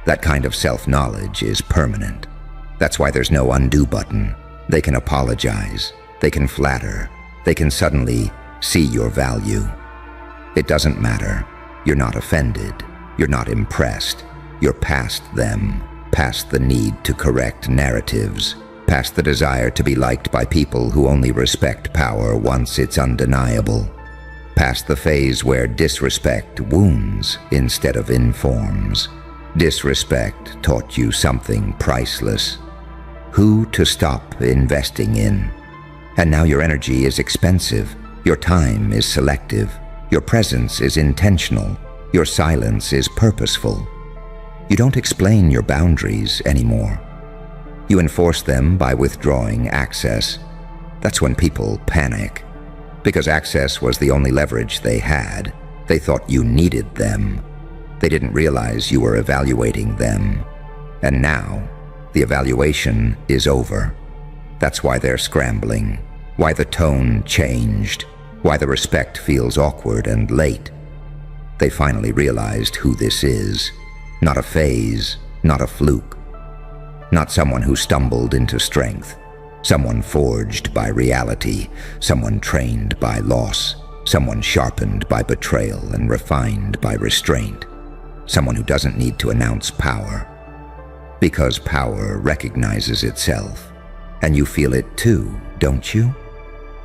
That kind of self-knowledge is permanent. That's why there's no undo button. They can apologize. They can flatter. They can suddenly see your value. It doesn't matter. You're not offended. You're not impressed. You're past them, past the need to correct narratives, past the desire to be liked by people who only respect power once it's undeniable, past the phase where disrespect wounds instead of informs. Disrespect taught you something priceless, who to stop investing in. And now your energy is expensive, your time is selective, your presence is intentional, your silence is purposeful. You don't explain your boundaries anymore. You enforce them by withdrawing access. That's when people panic. Because access was the only leverage they had. They thought you needed them. They didn't realize you were evaluating them. And now, the evaluation is over. That's why they're scrambling, why the tone changed, why the respect feels awkward and late. They finally realized who this is. Not a phase, not a fluke. Not someone who stumbled into strength. Someone forged by reality. Someone trained by loss. Someone sharpened by betrayal and refined by restraint. Someone who doesn't need to announce power. Because power recognizes itself. And you feel it too, don't you?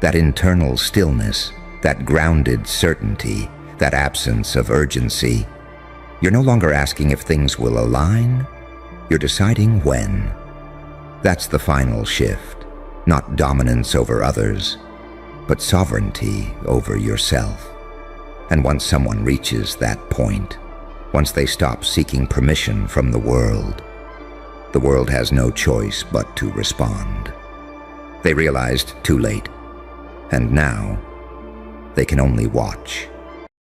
That internal stillness, that grounded certainty, that absence of urgency. You're no longer asking if things will align. You're deciding when. That's the final shift. Not dominance over others, but sovereignty over yourself. And once someone reaches that point, once they stop seeking permission from the world has no choice but to respond. They realized too late, and now they can only watch.